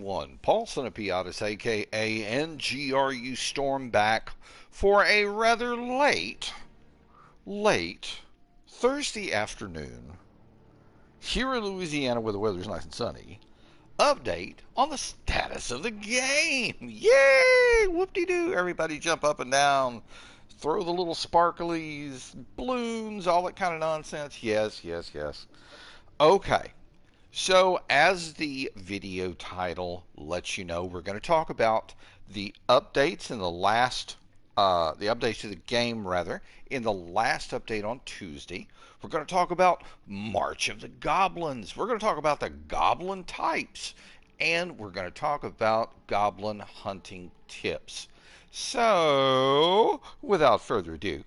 everyone. Paul Sinopiatis, aka NGRU Storm, back for a rather late Thursday afternoon here in Louisiana where the weather's nice and sunny. Update on the status of the game. Yay! Whoop-de-doo. Everybody jump up and down. Throw the little sparklies, balloons, all that kind of nonsense. Yes. Okay. So, as the video title lets you know, we're going to talk about the updates in the updates to the game, rather, in the last update on Tuesday. We're going to talk about March of the Goblins. We're going to talk about the Goblin types. And we're going to talk about Goblin hunting tips. So, without further ado,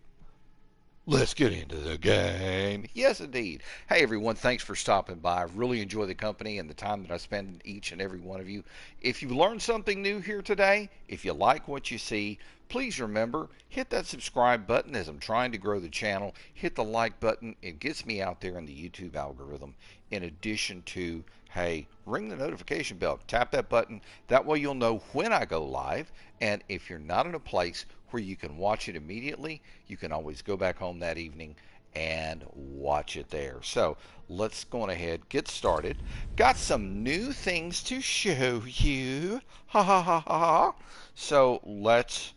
let's get into the game. Yes, indeed. Hey, everyone. Thanks for stopping by. I really enjoy the company and the time that I spend each and every one of you. If you learned something new here today, if you like what you see, please remember, hit that subscribe button as I'm trying to grow the channel. Hit the like button. It gets me out there in the YouTube algorithm. In addition to, hey, ring the notification bell. Tap that button. That way you'll know when I go live. And if you're not in a place where you can watch it immediately, you can always go back home that evening and watch it there. So let's go on ahead, get started. Got some new things to show you. Ha ha ha ha ha. So let's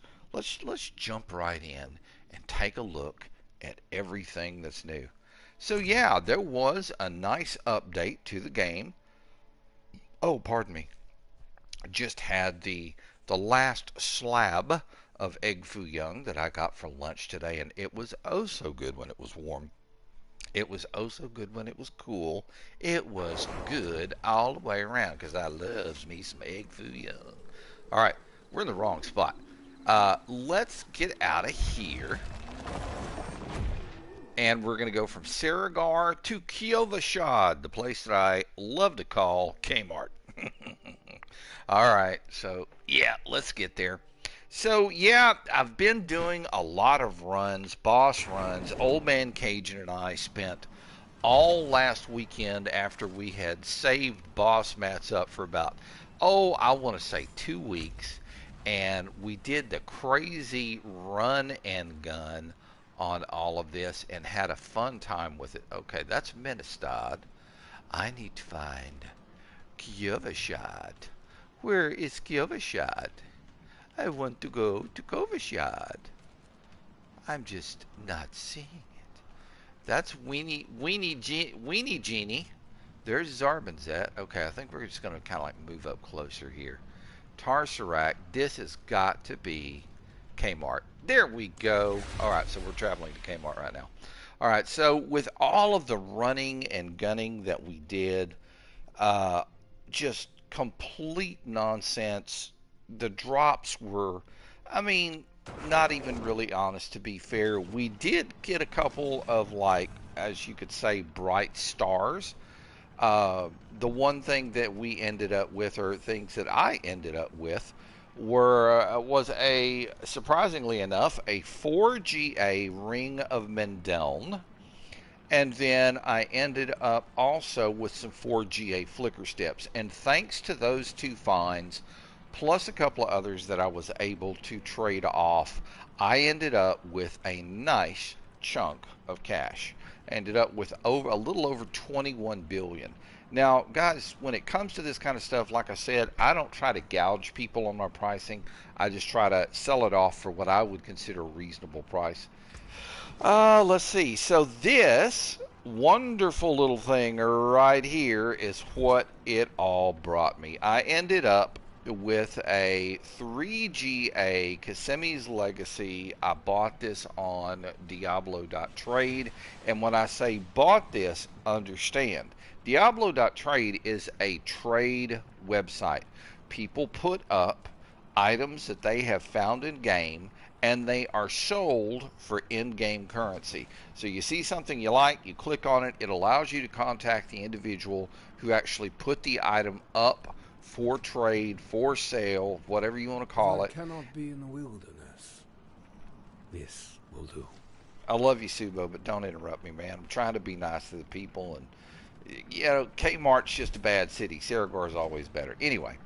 jump right in and take a look at everything that's new. So yeah, there was a nice update to the game. Oh, pardon me. I just had the last slab of egg foo young that I got for lunch today, and it was oh so good when it was warm. It was oh so good when it was cool. It was good all the way around because I loves me some egg foo young. All right, we're in the wrong spot. Let's get out of here. And we're going to go from Saragar to Kiovashad, the place that I love to call Kmart. All right, so yeah, let's get there. So yeah, I've been doing a lot of runs, boss runs. Old Man Cajun and I spent all last weekend after we had saved boss mats up for about, I want to say 2 weeks. And we did the crazy run and gun on all of this and had a fun time with it. Okay, that's Menestad. I need to find Kiovashad. Where is Kiovashad? I want to go to Kovashad. I'm just not seeing it. That's Weenie Genie. There's Zarbinzet. Okay, I think we're just going to kind of like move up closer here. Tarsarak. This has got to be Kmart. There we go. All right, so we're traveling to Kmart right now. All right, so with all of the running and gunning that we did, just complete nonsense. The drops were, I mean, not even really honest, to be fair. We did get a couple of, like, as you could say, bright stars. The one thing that we ended up with, or things that I ended up with, was a, surprisingly enough, a 4GA Ring of Mendeln. And then I ended up also with some 4GA Flicker Steps. And thanks to those two finds, plus a couple of others that I was able to trade off, I ended up with a nice chunk of cash. I ended up with a little over 21 billion. Now, guys, when it comes to this kind of stuff, like I said, I don't try to gouge people on my pricing. I just try to sell it off for what I would consider a reasonable price. Let's see. So this wonderful little thing right here is what it all brought me. I ended up with a 3GA Kasemi's Legacy. I bought this on Diablo.trade. And when I say bought this, understand, Diablo.trade is a trade website. People put up items that they have found in game, and they are sold for in-game currency. So you see something you like, you click on it, it allows you to contact the individual who actually put the item up for trade, for sale, whatever you want to call it. I cannot be in the wilderness. This will do. I love you, Subo, but don't interrupt me, man. I'm trying to be nice to the people, and you know, Kmart's just a bad city. Saragar is always better. Anyway,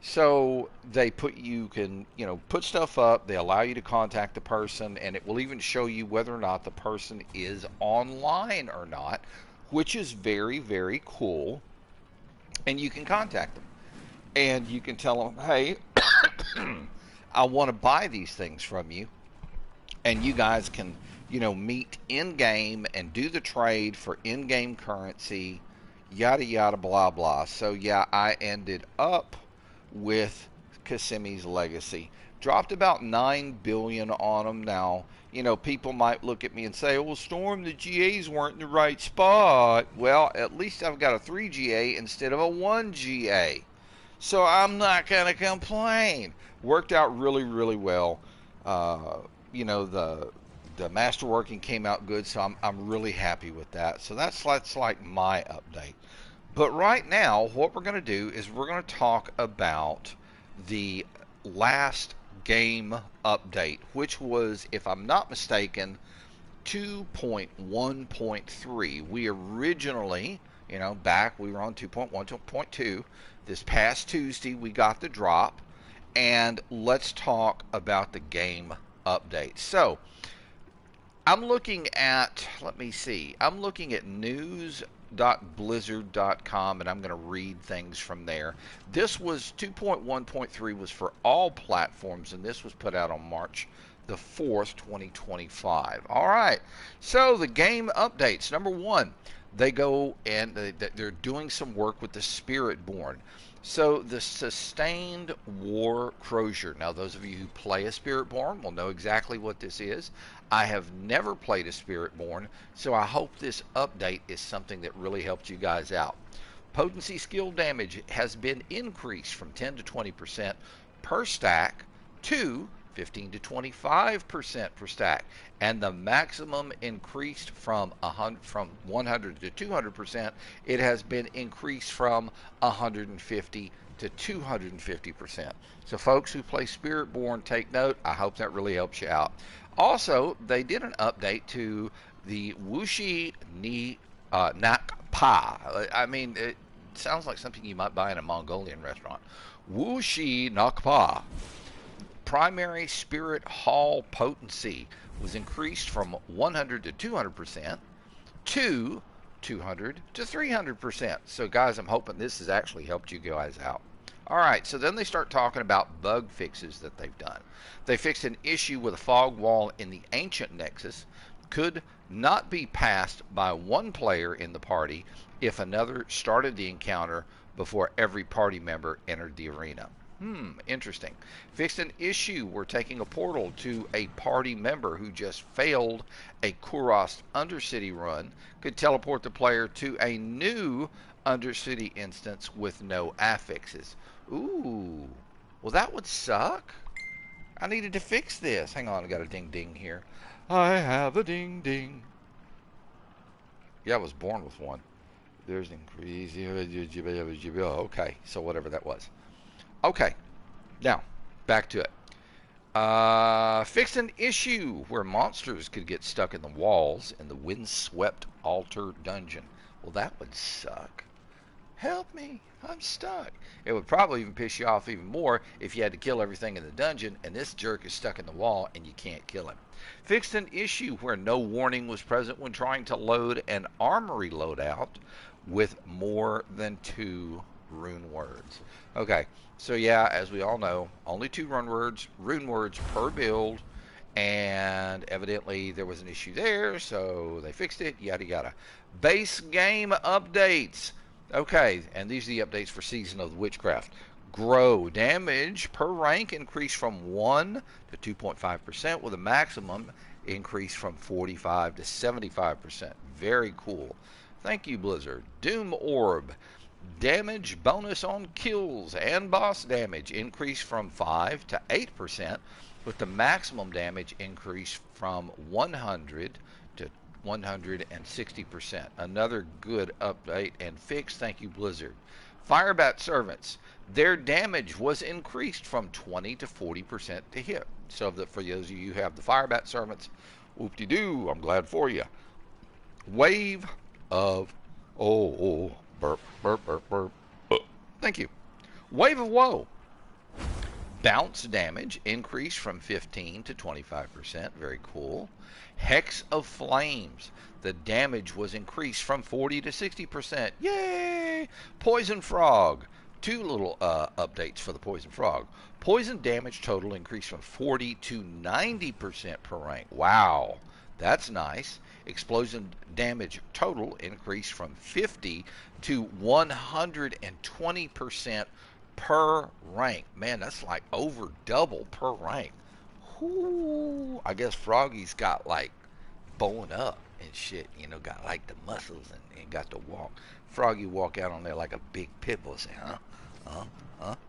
So they put you can put stuff up. They allow you to contact the person, and it will even show you whether or not the person is online or not, which is very very cool. And you can contact them, and you can tell them, hey, I want to buy these things from you, and you guys can meet in game and do the trade for in game currency, yada yada blah blah. So yeah, I ended up with Kissimmee's Legacy. Dropped about 9 billion on them. Now, people might look at me and say, well, Storm, the GAs weren't in the right spot. Well, at least I've got a 3 GA instead of a 1 GA. So I'm not going to complain. Worked out really, really well. The masterworking came out good, so I'm really happy with that. So that's like my update. But right now, what we're going to do is we're going to talk about the last game update, which was, if I'm not mistaken, 2.1.3. We originally, back we were on 2.1.2. This past Tuesday, we got the drop, and let's talk about the game update. So, I'm looking at, let me see, I'm looking at news.blizzard.com, and I'm going to read things from there. This was 2.1.3 was for all platforms, and this was put out on March the 4th, 2025. All right, so the game updates. Number one, they go and they're doing some work with the Spiritborn. So the Sustained War Crozier. Now, those of you who play a Spiritborn will know exactly what this is. I have never played a Spiritborn, so I hope this update is something that really helps you guys out. Potency skill damage has been increased from 10 to 20% per stack to 15 to 25% per stack, and the maximum increased from 100 to 200%. It has been increased from 150 to 250%. So folks who play Spiritborn, take note. I hope that really helps you out. Also, they did an update to the Wuxi Ni Nak Pa. I mean, it sounds like something you might buy in a Mongolian restaurant. Wuxi Nak Pa. Primary Spirit Hall potency was increased from 100 to 200% to 200 to 300%. So guys, I'm hoping this has actually helped you guys out. All right, so then they start talking about bug fixes that they've done. They fixed an issue with a fog wall in the ancient nexus. Could not be passed by one player in the party if another started the encounter before every party member entered the arena. Interesting. Fixed an issue where taking a portal to a party member who just failed a Kuros Undercity run could teleport the player to a new Undercity instance with no affixes. Ooh, well that would suck. I needed to fix this. Hang on, I got a ding ding here. I have a ding ding. Yeah, I was born with one. There's an increase. Okay, so whatever that was. Okay, now back to it. Fixed an issue where monsters could get stuck in the walls in the windswept altar dungeon. Well, that would suck. Help me, I'm stuck. It would probably even piss you off even more if you had to kill everything in the dungeon and this jerk is stuck in the wall and you can't kill him. Fixed an issue where no warning was present when trying to load an armory loadout with more than 2 rune words. Okay, so yeah, as we all know, only 2 rune words per build, and evidently there was an issue there, so they fixed it, yada yada. Base game updates. Okay, and these are the updates for Season of the Witchcraft. Grow. Damage per rank increased from 1 to 2.5% with a maximum increase from 45 to 75%. Very cool. Thank you, Blizzard. Doom Orb. Damage bonus on kills and boss damage increased from 5 to 8%, with the maximum damage increase from 100 to 160%. Another good update and fix. Thank you, Blizzard. Firebat Servants. Their damage was increased from 20 to 40% to hit. So for those of you who have the Firebat Servants, whoop-de-doo, I'm glad for you. Wave of... burp, burp, burp, burp. Thank you. Wave of Woe. Bounce damage increased from 15 to 25%. Very cool. Hex of Flames. The damage was increased from 40 to 60%. Yay! Poison Frog. Two little updates for the Poison Frog. Poison damage total increased from 40 to 90% per rank. Wow, that's nice. Explosion damage total increased from 50 to 120% per rank. Man, that's like over double per rank. Whoo! I guess Froggy's got like bone up and shit, got like the muscles and got to walk. Froggy walk out on there like a big pit bull, say,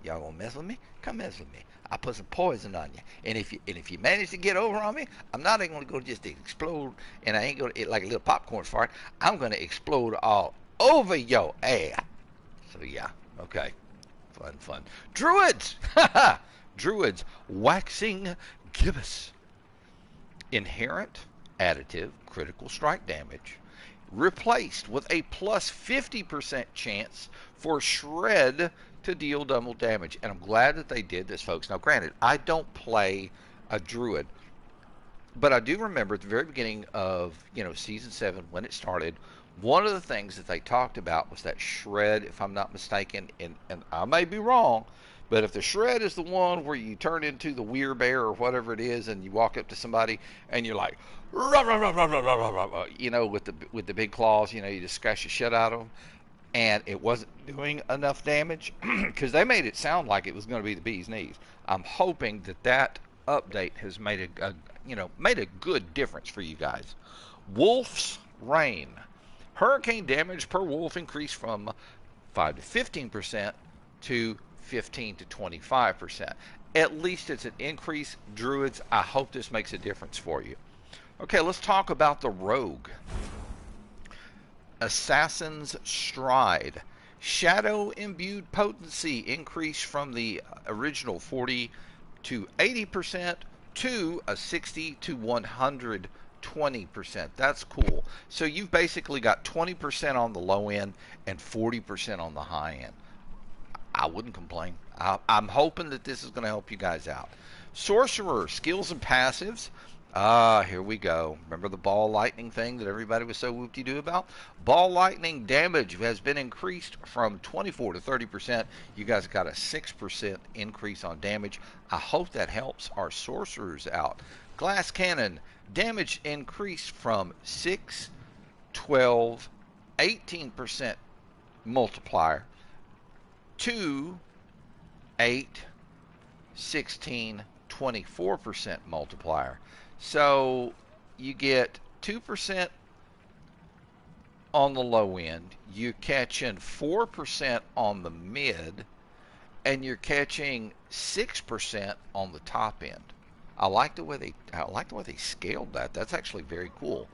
y'all gonna mess with me? Come mess with me. I put some poison on you, and if you manage to get over on me, I'm not even gonna go just explode, and I ain't gonna like a little popcorn fart. I'm gonna explode all over your ass. So yeah, okay, fun. Druids, druids, waxing gibbous. Inherent additive critical strike damage replaced with a plus 50% chance for shred to deal double damage. And I'm glad that they did this, folks. Now, granted, I don't play a druid, but I do remember at the very beginning of, season 7 when it started, one of the things that they talked about was that shred, if I'm not mistaken, and I may be wrong, but if the shred is the one where you turn into the weirbear or whatever it is, and you walk up to somebody and you're like, rah, rah, rah, rah, rah, rah, rah, rah, with the big claws, you just scratch the shit out of them, and it wasn't doing enough damage because they made it sound like it was going to be the bee's knees. I'm hoping that update has made made a good difference for you guys. Wolf's Rain. Hurricane damage per wolf increased from 5 to 15% to 15 to 25%. At least it's an increase. Druids, I hope this makes a difference for you. Okay, let's talk about the rogue. Assassin's Stride. Shadow imbued potency increased from the original 40 to 80% to a 60 to 120%. That's cool. So you've basically got 20% on the low end and 40% on the high end. I wouldn't complain. I'm hoping that this is going to help you guys out. Sorcerer, skills and passives. Here we go. Remember the ball lightning thing that everybody was so whoop-de-doo about? Ball lightning damage has been increased from 24 to 30%. You guys got a 6% increase on damage. I hope that helps our sorcerers out. Glass cannon, damage increased from 6, 12, 18% multiplier to 8, 16, 24% multiplier. So you get 2% on the low end, you're catching 4% on the mid, and you're catching 6% on the top end. I like the way they scaled that. That's actually very cool.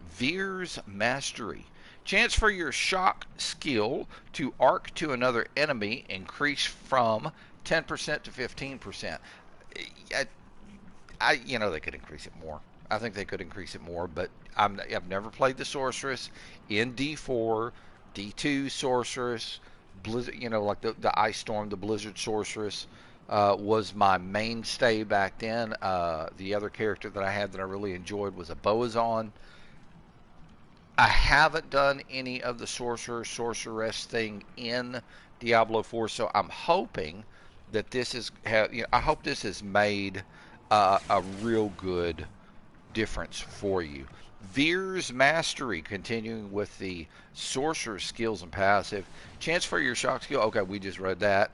Veer's Mastery. Chance for your shock skill to arc to another enemy increase from 10% to 15%. They could increase it more. I think they could increase it more, but I've never played the Sorceress in D4, D2 Sorceress, Blizzard, like the Ice Storm, the Blizzard Sorceress was my mainstay back then. The other character that I had that I really enjoyed was a Boazon. I haven't done any of the Sorceress thing in Diablo 4, so I'm hoping that this is, I hope this has made a real good difference for you. Veer's Mastery, continuing with the Sorcerer skills and passive. Chance for your shock skill. Okay, we just read that.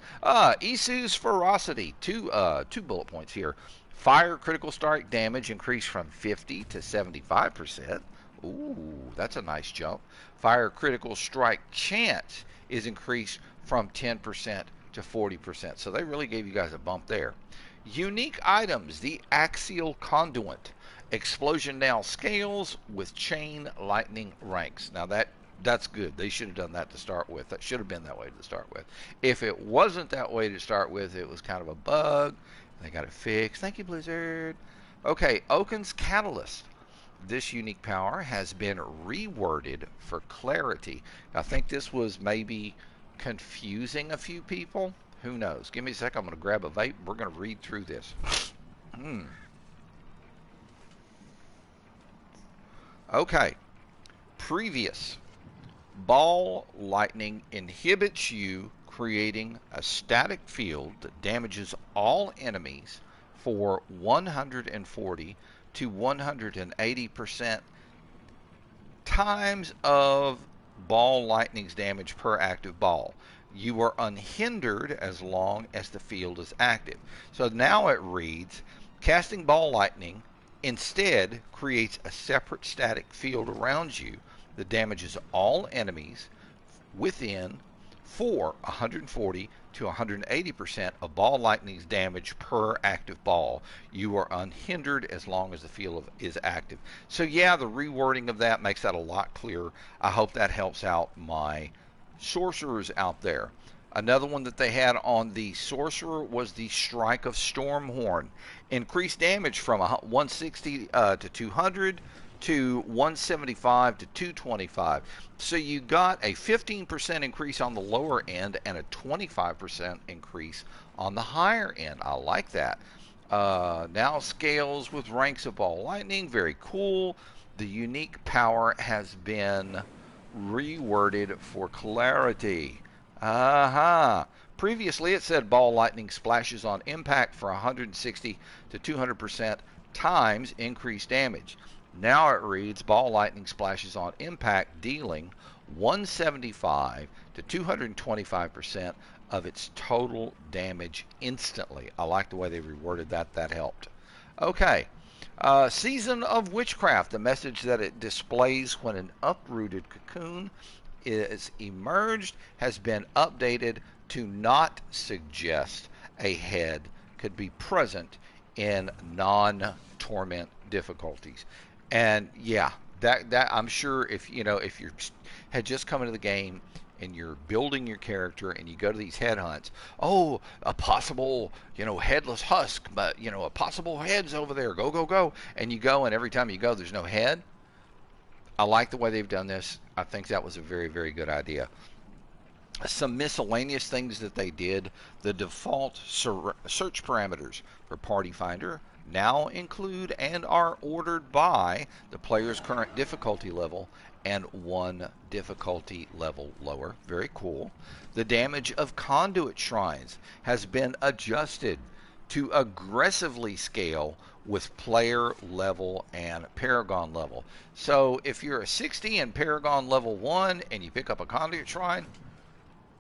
Isu's Ferocity. Two bullet points here. Fire critical strike damage increased from 50 to 75%. Ooh, that's a nice jump. Fire critical strike chance is increased from 10% to 40%. So they really gave you guys a bump there. Unique items. The Axial Conduit. Explosion now scales with chain lightning ranks. Now that's good. They should have done that to start with. That should have been that way to start with. If it wasn't that way to start with, it was kind of a bug. They got it fixed. Thank you, Blizzard. Okay, Oaken's Catalyst. This unique power has been reworded for clarity. I think this was maybe confusing a few people. Who knows? Give me a second. I'm going to grab a vape. We're going to read through this. Okay. Previous. Ball lightning inhibits you, creating a static field that damages all enemies for 140 to 180% times of ball lightning's damage per active ball. You are unhindered as long as the field is active. So now it reads, casting ball lightning instead creates a separate static field around you that damages all enemies within for 140 to 180% of ball lightning's damage per active ball. You are unhindered as long as the field is active. So yeah, the rewording of that makes that a lot clearer. I hope that helps out my sorcerers out there. Another one that they had on the sorcerer was the Strike of Stormhorn. Increased damage from 160 to 200 to 175 to 225. So you got a 15% increase on the lower end and a 25% increase on the higher end. I like that. Now scales with ranks of ball lightning. Very cool. The unique power has been reworded for clarity. Previously it said ball lightning splashes on impact for 160 to 200% times increased damage. Now it reads ball lightning splashes on impact dealing 175 to 225% of its total damage instantly. I like the way they reworded that. That helped. Okay. Season of Witchcraft, the message that it displays when an uprooted cocoon is emerged, has been updated to not suggest a head could be present in non-torment difficulties. And yeah, that I'm sure if you had just come into the game and you're building your character and you go to these head hunts, oh, a possible, headless husk, but a possible head's over there, go, and you go, and every time you go there's no head. I like the way they've done this. I think that was a very, very good idea. Some miscellaneous things that they did. The default search parameters for Party Finder now include and are ordered by the player's current difficulty level and one difficulty level lower. Very cool. The damage of conduit shrines has been adjusted to aggressively scale with player level and Paragon level. So if you're a 60 in Paragon level 1 and you pick up a conduit shrine,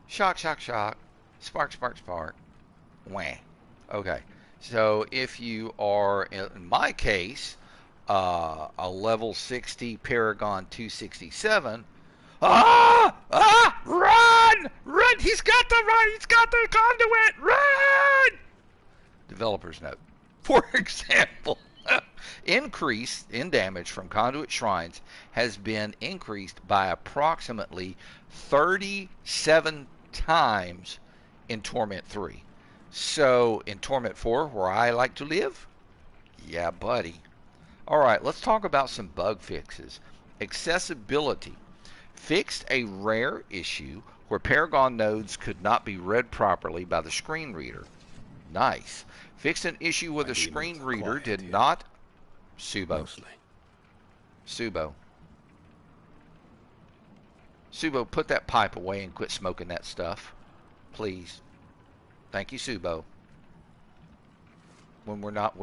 shock, shock, shock, spark, spark, spark, wah. Okay. So if you are, in my case, a level 60 Paragon 267, run! He's got the conduit, run! Developer's note. For example, increase in damage from conduit shrines has been increased by approximately 37 times in Torment 3. So in Torment 4, where I like to live, yeah, buddy. All right, let's talk about some bug fixes. Accessibility. Fixed a rare issue where Paragon nodes could not be read properly by the screen reader. Nice. Fixed an issue where the screen reader did not... Subo. Subo, put that pipe away and quit smoking that stuff. Please. Thank you, Subo. When we're not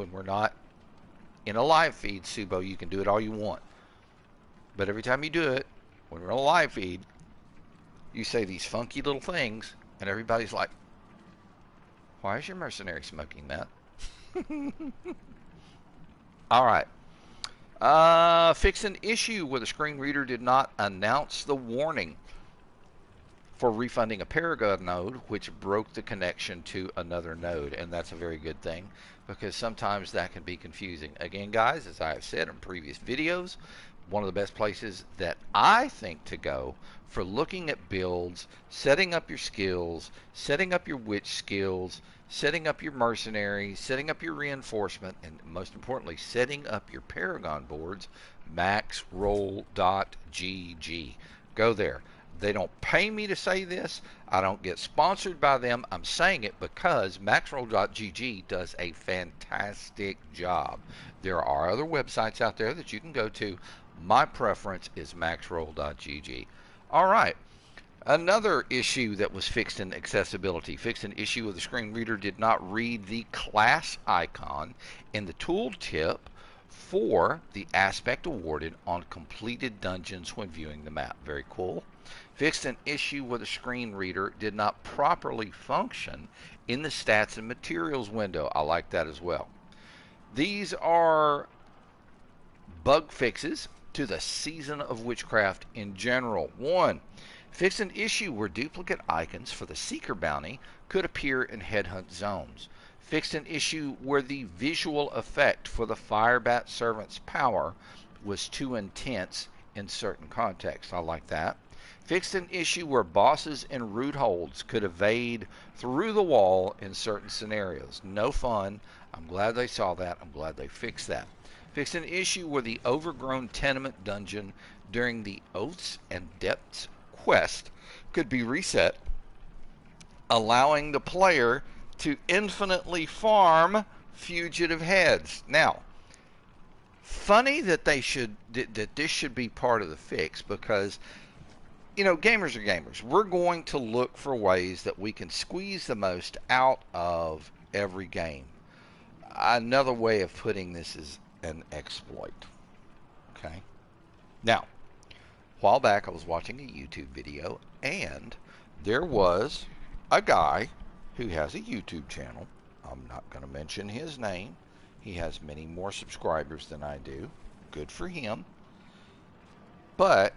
in a live feed, Subo, you can do it all you want. But every time you do it, when we're in a live feed, you say these funky little things, and everybody's like, why is your mercenary smoking that? All right. Fix an issue where the screen reader did not announce the warning for refunding a Paragon node, which broke the connection to another node. And that's a very good thing, because sometimes that can be confusing. Again, guys, as I have said in previous videos, one of the best places that I think to go for looking at builds, setting up your skills, setting up your witch skills, setting up your mercenary, setting up your reinforcement, and most importantly, setting up your Paragon boards, maxroll.gg. Go there. They don't pay me to say this. I don't get sponsored by them. I'm saying it because maxroll.gg does a fantastic job. There are other websites out there that you can go to. My preference is maxroll.gg. All right. Another issue that was fixed in accessibility. Fixed an issue where the screen reader did not read the class icon in the tooltip for the aspect awarded on completed dungeons when viewing the map. Very cool. Fixed an issue where the screen reader did not properly function in the stats and materials window. I like that as well. These are bug fixes to the Season of Witchcraft in general. 1. Fix an issue where duplicate icons for the Seeker bounty could appear in headhunt zones. Fixed an issue where the visual effect for the Firebat Servant's power was too intense in certain contexts. I like that. Fixed an issue where bosses in root holds could evade through the wall in certain scenarios. No fun. I'm glad they saw that. I'm glad they fixed that. Fixed an issue where the overgrown tenement dungeon during the Oaths and Depths quest could be reset, allowing the player to infinitely farm fugitive heads. Now, funny that this should be part of the fix, because gamers are gamers. We're going to look for ways that we can squeeze the most out of every game. Another way of putting this is an exploit. Okay. Now, a while back I was watching a YouTube video, and there was a guy who has a YouTube channel. I'm not going to mention his name. He has many more subscribers than I do. Good for him. But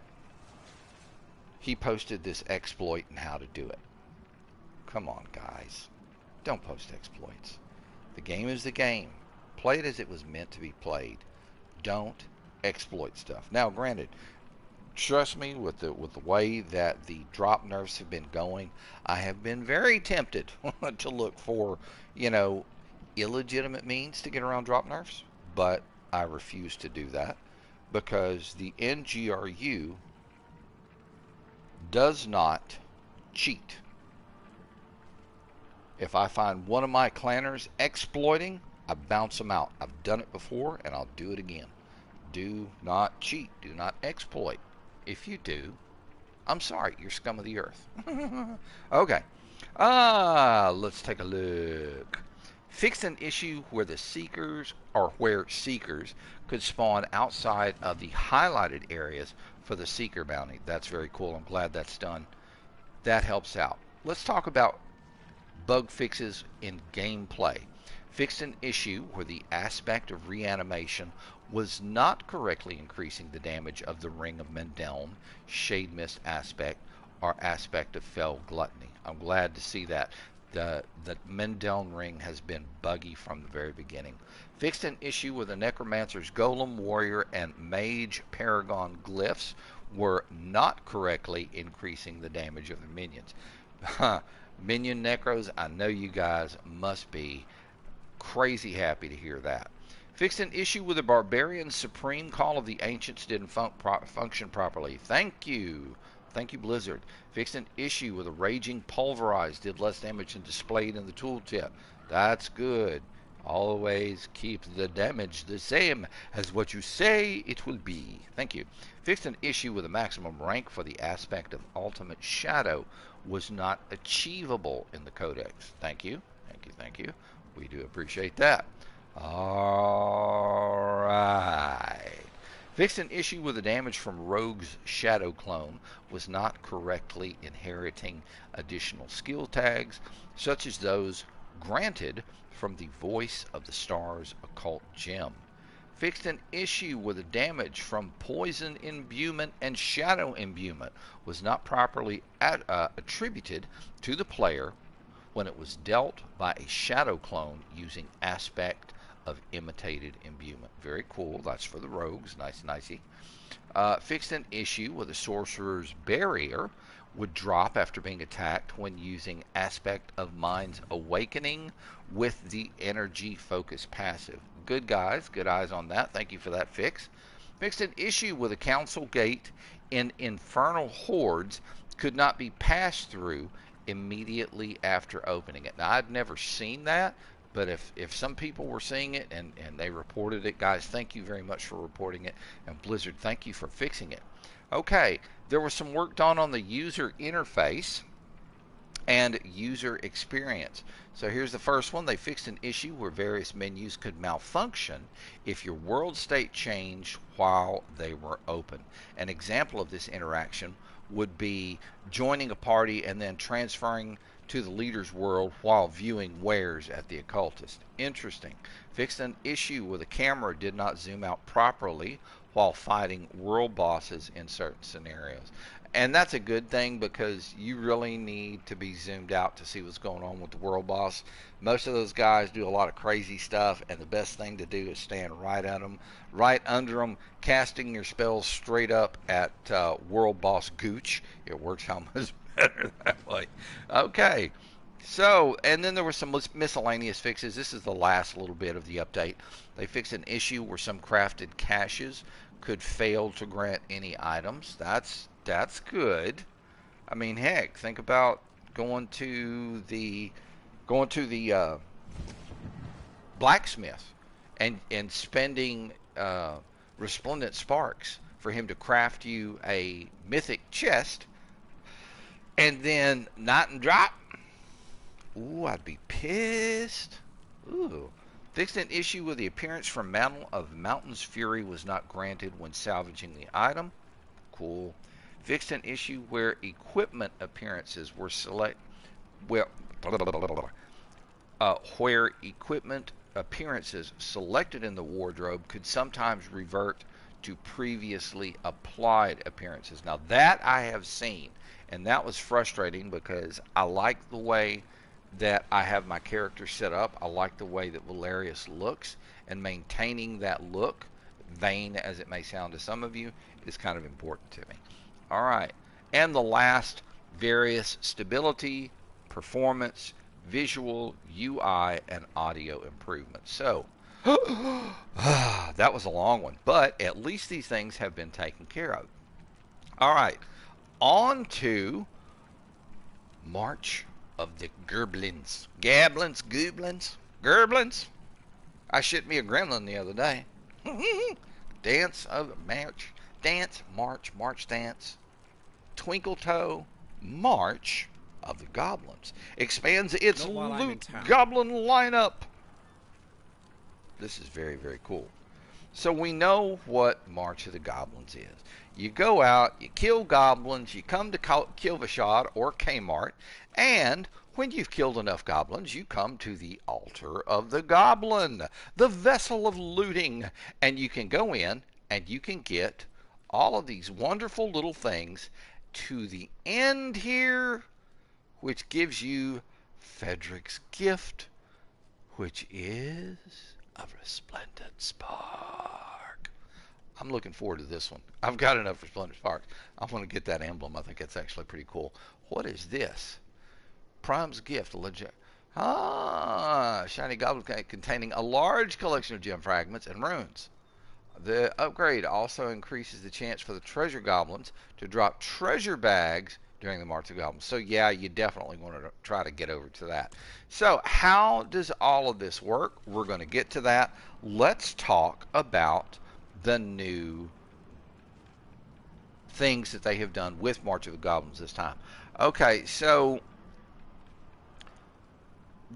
he posted this exploit and how to do it. Come on, guys. Don't post exploits. The game is the game. Play it as it was meant to be played. Don't exploit stuff. Now, granted, trust me, with the way that the drop nerfs have been going, I have been very tempted to look for, illegitimate means to get around drop nerfs, but I refuse to do that because the NGRU does not cheat. If I find one of my clanners exploiting, I bounce them out. I've done it before, and I'll do it again. Do not cheat. Do not exploit. If you do, I'm sorry. You're scum of the earth. Okay. Let's take a look. Fix an issue where seekers could spawn outside of the highlighted areas for the Seeker bounty. That's very cool. I'm glad that's done. That helps out. Let's talk about bug fixes in gameplay. Fixed an issue where the aspect of reanimation was not correctly increasing the damage of the Ring of Mendeln, Shade Mist aspect, or aspect of Fell Gluttony. I'm glad to see that. The Mendeln ring has been buggy from the very beginning. Fixed an issue where the Necromancer's Golem, Warrior, and Mage Paragon glyphs were not correctly increasing the damage of the minions. Minion Necros, I know you guys must be crazy happy to hear that. Fixed an issue with the Barbarian's Supreme Call of the Ancients didn't function properly. Thank you. Thank you, Blizzard. Fixed an issue with a Raging Pulverize did less damage than displayed in the tooltip. That's good. Always keep the damage the same as what you say it will be. Thank you. Fixed an issue with a maximum rank for the aspect of Ultimate Shadow was not achievable in the Codex. Thank you. Thank you. Thank you. We do appreciate that. All right. Fixed an issue with the damage from Rogue's Shadow Clone was not correctly inheriting additional skill tags, such as those granted from the Voice of the Stars Occult Gem. Fixed an issue with the damage from Poison Imbuement and Shadow Imbuement was not properly attributed to the player when it was dealt by a Shadow Clone using aspect of imitated imbuement. Very cool. That's for the rogues. Nice, nicey. Fixed an issue where the sorcerer's barrier would drop after being attacked when using aspect of Mind's Awakening with the energy focus passive. Good guys. Good eyes on that. Thank you for that fix. Fixed an issue with a council gate in Infernal Hordes could not be passed through immediately after opening it. Now, I'd never seen that, but if some people were seeing it and they reported it, guys, thank you very much for reporting it. And Blizzard, thank you for fixing it. Okay, there was some work done on the user interface and user experience. So here's the first one. They fixed an issue where various menus could malfunction if your world state changed while they were open. An example of this interaction would be joining a party and then transferring to the leader's world while viewing wares at the occultist. Interesting. Fixed an issue where the camera did not zoom out properly while fighting world bosses in certain scenarios. And that's a good thing because you really need to be zoomed out to see what's going on with the world boss. Most of those guys do a lot of crazy stuff, and the best thing to do is stand right at them, right under them, casting your spells straight up at world boss Gooch. It works almost better that way. Okay. So, and then there were some miscellaneous fixes. This is the last little bit of the update. They fixed an issue where some crafted caches could fail to grant any items. That's good. I mean, heck, think about going to the blacksmith and spending resplendent sparks for him to craft you a mythic chest, and then not and drop. Ooh, I'd be pissed. Ooh. Fixed an issue with the appearance from Mantle of Mountain's Fury was not granted when salvaging the item. Cool. Fixed an issue where equipment appearances were where equipment appearances selected in the wardrobe could sometimes revert to previously applied appearances. Now that I have seen, and that was frustrating because I like the way that I have my character set up. I like the way that Valerius looks, and maintaining that look, vain as it may sound to some of you, is kind of important to me. All right, and the last, various stability, performance, visual, UI, and audio improvements. So, that was a long one, but at least these things have been taken care of. All right, on to March of the Goblins. Goblins. I shit me a gremlin the other day. Dance of March. March dance. Twinkle Toe. March of the Goblins. Expands its loot goblin lineup. This is very, very cool. So we know what March of the Goblins is. You go out, you kill goblins, you come to Kilvashad or Kmart, and when you've killed enough goblins, you come to the altar of the goblin, the vessel of looting, and you can go in and you can get all of these wonderful little things to the end here, which gives you Frederick's gift, which is a resplendent spark. I'm looking forward to this one. I've got enough resplendent sparks. I want to get that emblem. I think it's actually pretty cool. What is this? Prime's gift. Shiny goblin containing a large collection of gem fragments and runes. The upgrade also increases the chance for the treasure goblins to drop treasure bags during the March of the Goblins. So yeah, you definitely want to try to get over to that. So how does all of this work? We're going to get to that. Let's talk about the new things that they have done with March of the Goblins this time. Okay, so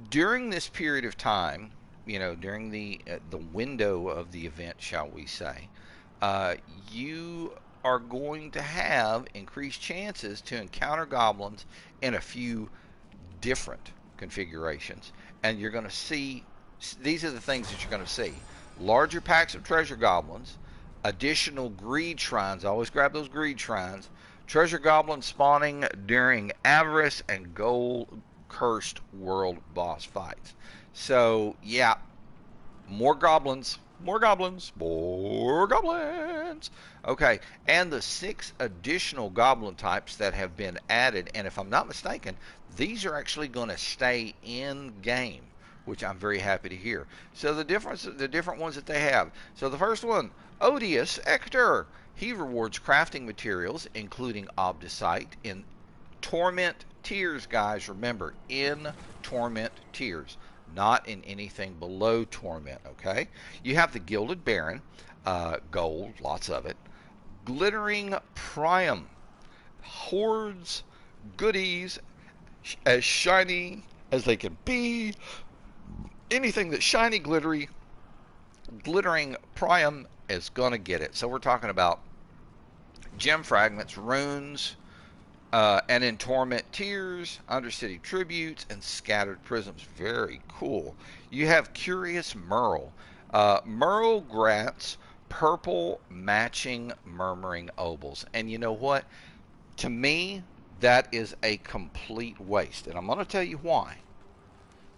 during this period of time, you know, during the window of the event, shall we say, you are going to have increased chances to encounter goblins in a few different configurations. And you're going to see, these are the things that you're going to see. Larger packs of treasure goblins, additional greed shrines, always grab those greed shrines, treasure goblins spawning during avarice and gold cursed world boss fights. So yeah, more goblins. Okay, and the 6 additional goblin types that have been added, and if I'm not mistaken, these are actually going to stay in game, which I'm very happy to hear. So the different ones that they have. So the first one, Odious Ector. He rewards crafting materials, including obdicite, in Torment tiers, guys. Remember, in torment tiers, not in anything below torment, okay? You have the Gilded Baron, gold, lots of it. Glittering Priam, hordes, goodies, as shiny as they can be. Anything that's shiny, glittery, glittering Priam is going to get it. So we're talking about gem fragments, runes, and in Torment Tears, Undercity Tributes, and Scattered Prisms. Very cool. You have Curious Merle. Merle grants purple matching Murmuring Obols. And you know what? To me, that is a complete waste. And I'm going to tell you why.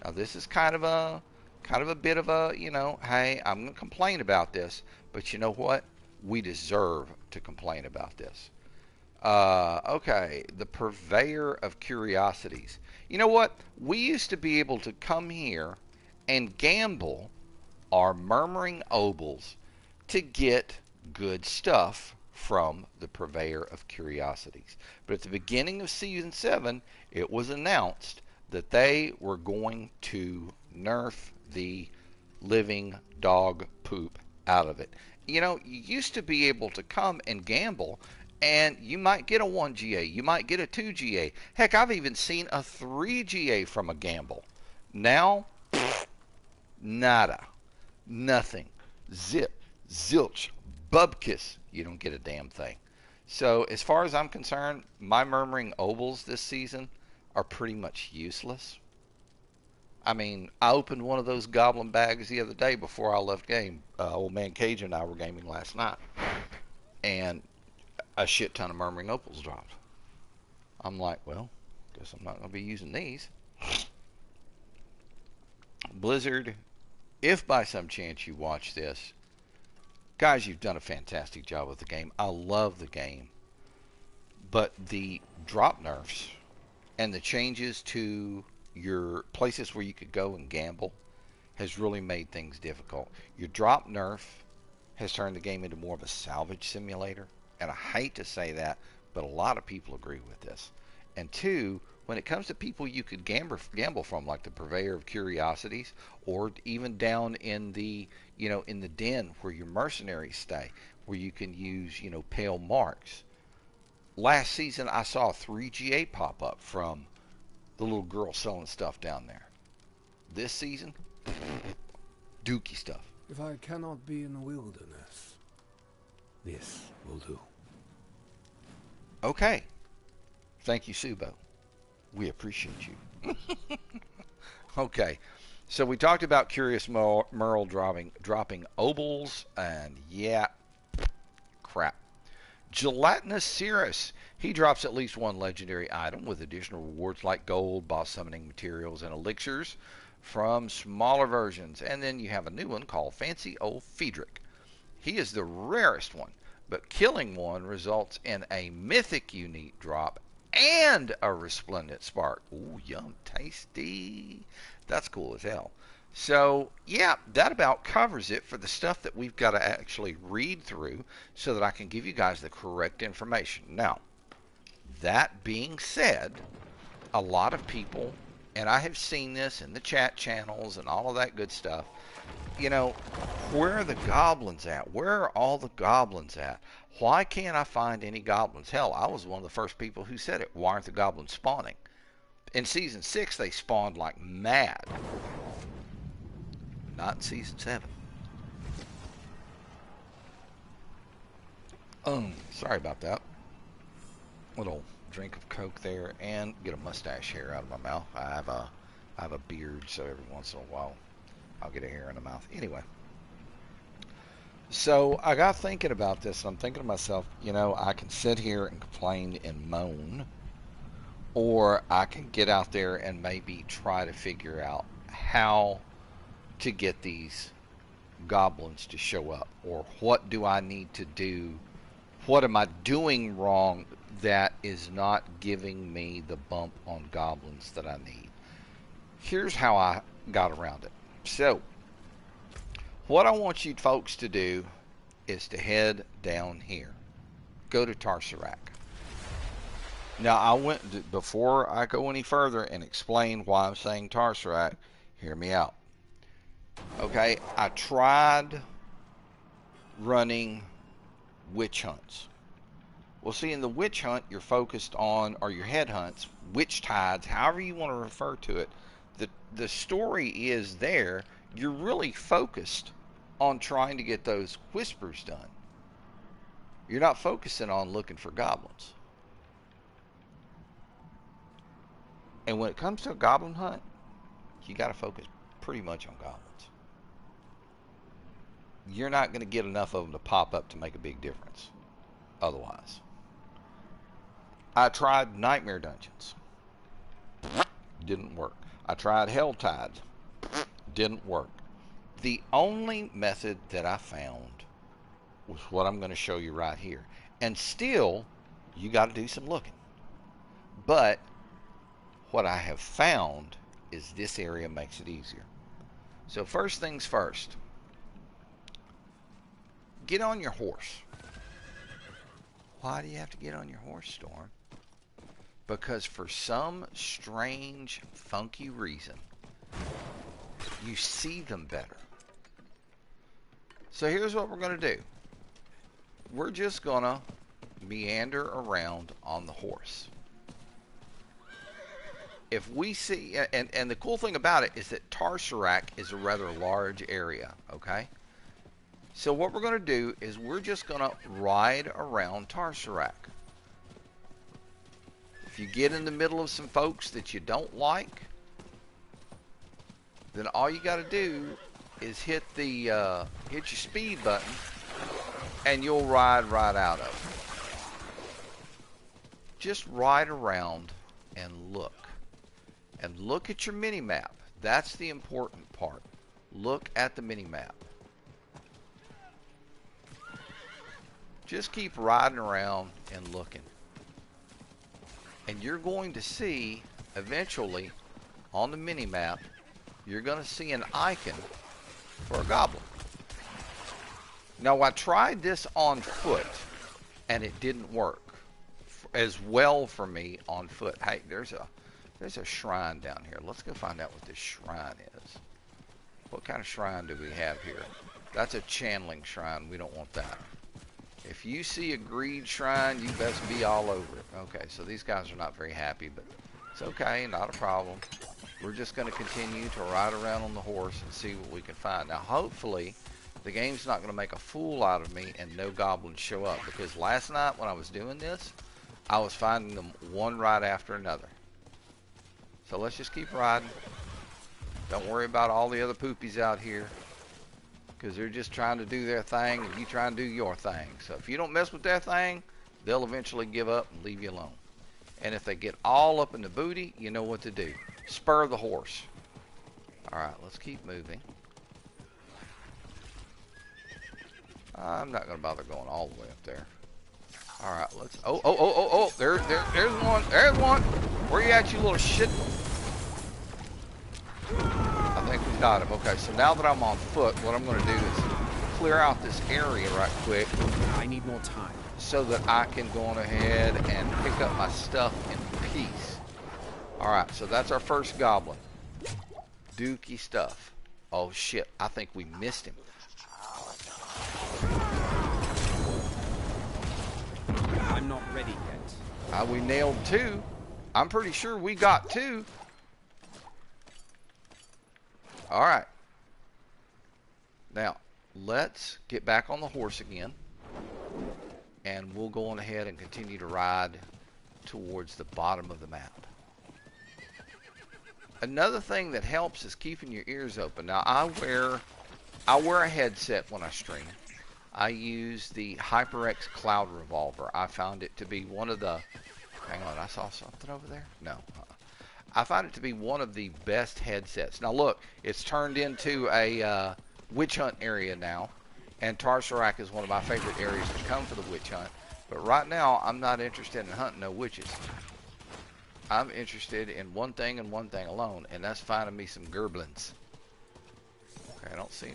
Now, this is kind of a bit of a, hey, I'm going to complain about this. But you know what? We deserve to complain about this. Okay, the Purveyor of Curiosities. You know what? We used to be able to come here and gamble our Murmuring Obols to get good stuff from the Purveyor of Curiosities. But at the beginning of Season 7, it was announced that they were going to nerf the living dog poop out of it. You know, you used to be able to come and gamble, and you might get a 1 GA, you might get a 2 GA. Heck, I've even seen a 3 GA from a gamble. Now, nada, nothing, zip, zilch, bubkiss. You don't get a damn thing. So as far as I'm concerned, my Murmuring Obols this season are pretty much useless. I mean, I opened one of those Goblin bags the other day before I left game. Old man Cage and I were gaming last night, and a shit ton of Murmuring Opals dropped. I'm like, well, guess I'm not going to be using these. Blizzard, if by some chance you watch this, guys, you've done a fantastic job with the game. I love the game. But the drop nerfs and the changes to your places where you could go and gamble has really made things difficult. Your drop nerf has turned the game into more of a salvage simulator. And I hate to say that, but a lot of people agree with this. And two, when it comes to people you could gamble from, like the Purveyor of Curiosities, or even down in the, in the den where your mercenaries stay, where you can use, pale marks. Last season, I saw a 3 GA pop up from the little girl selling stuff down there. This season, dookie stuff. If I cannot be in the wilderness, this will do. Okay. Thank you, Subo. We appreciate you. Okay. So we talked about Curious Merle dropping obols, and yeah, crap. Gelatinous Cirrus. He drops at least one legendary item with additional rewards like gold, boss summoning materials, and elixirs from smaller versions. And then you have a new one called Fancy Old Friedrich. He is the rarest one, but killing one results in a mythic unique drop and a resplendent spark. Ooh, yum, tasty. That's cool as hell. So, yeah, that about covers it for the stuff that we've got to actually read through so that I can give you guys the correct information. Now, that being said, a lot of people, and I have seen this in the chat channels and all of that good stuff, where are the goblins at? Where are all the goblins at? Why can't I find any goblins? Hell, I was one of the first people who said it. Why aren't the goblins spawning? In Season 6, they spawned like mad. Not in Season 7. Sorry about that. Little drink of Coke there, and get a mustache hair out of my mouth. I have a beard, so every once in a while I'll get a hair in the mouth. Anyway, so I got thinking about this, and I'm thinking to myself, I can sit here and complain and moan, or I can get out there and maybe try to figure out how to get these goblins to show up, or what do I need to do? What am I doing wrong that is not giving me the bump on goblins that I need? Here's how I got around it. So, what I want you folks to do is to head down here. Go to Tarsarak. Now, before I go any further and explain why I'm saying Tarsarak, hear me out. Okay, I tried running witch hunts. Well, see, in the witch hunt, you're focused on, or your head hunts, witch tides, however you want to refer to it. The story is there. You're really focused on trying to get those whispers done. You're not focusing on looking for goblins. And when it comes to a goblin hunt, you got to focus pretty much on goblins. You're not going to get enough of them to pop up to make a big difference otherwise. I tried nightmare dungeons. Didn't work. I tried hell tides. Didn't work. The only method that I found was what I'm going to show you right here. And still, you got to do some looking. But what I have found is this area makes it easier. So first things first, get on your horse. Why do you have to get on your horse, Storm? Because for some strange, funky reason, you see them better. So here's what we're going to do. We're just going to meander around on the horse. If we see, and the cool thing about it is that Tarsarak is a rather large area, okay? So what we're going to do is we're just going to ride around Tarsarak. If you get in the middle of some folks that you don't like, then all you got to do is hit your speed button, and you'll ride right out of it. Just ride around and look. And look at your mini-map. That's the important part. Look at the mini-map. Just keep riding around and looking. And you're going to see, eventually, on the mini-map, you're going to see an icon for a goblin. Now, I tried this on foot, and it didn't work as well for me on foot. Hey, there's a shrine down here. Let's go find out what this shrine is. What kind of shrine do we have here? That's a channeling shrine. We don't want that. If you see a greed shrine, you best be all over it. Okay, so these guys are not very happy, but it's okay, not a problem. We're just going to continue to ride around on the horse and see what we can find. Now, hopefully, the game's not going to make a fool out of me and no goblins show up, because last night when I was doing this, I was finding them one right after another. So let's just keep riding. Don't worry about all the other poopies out here, because they're just trying to do their thing and you try and do your thing. So if you don't mess with their thing, they'll eventually give up and leave you alone. And if they get all up in the booty, you know what to do. Spur the horse. Alright, let's keep moving. I'm not going to bother going all the way up there. Alright, let's... Oh, there's one. There's one. Where you at, you little shit? I think we got him. Okay, so now that I'm on foot, what I'm going to do is clear out this area right quick. I need more time. So that I can go on ahead and pick up my stuff in peace. Alright, so that's our first goblin. Dookie stuff. Oh shit, I think we missed him. I'm not ready yet. We nailed two. I'm pretty sure we got two. Alright. Now, let's get back on the horse again. And we'll go on ahead and continue to ride towards the bottom of the map. Another thing that helps is keeping your ears open. Now, I wear a headset when I stream. I use the HyperX Cloud Revolver. I found it to be one of the... Hang on, I saw something over there? No. I find it to be one of the best headsets. Now look, it's turned into a witch hunt area now. And Tarsarak is one of my favorite areas to come for the witch hunt. But right now, I'm not interested in hunting no witches. I'm interested in one thing and one thing alone. And that's finding me some Goblins. Okay, I don't see...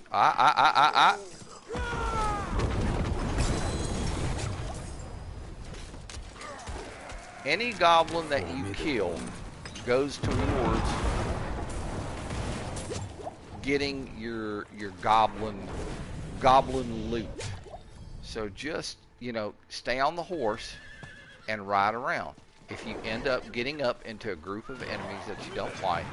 Any goblin that you kill goes towards getting your goblin loot. So just, you know, stay on the horse and ride around. If you end up getting up into a group of enemies that you don't like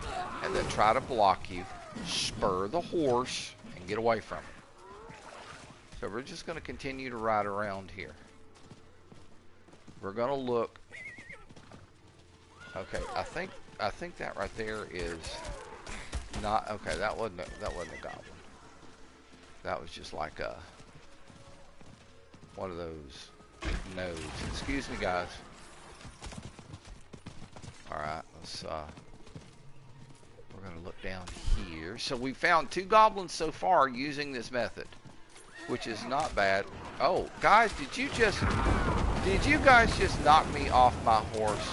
and that try to block you, spur the horse and get away from it. So we're just going to continue to ride around here. We're going to look. Okay, I think that right there is not okay. That wasn't a goblin. That was just like a one of those nodes. Excuse me, guys. All right, let's. We're gonna look down here. So we found 2 goblins so far using this method, which is not bad. Oh, guys, did you guys just knock me off my horse?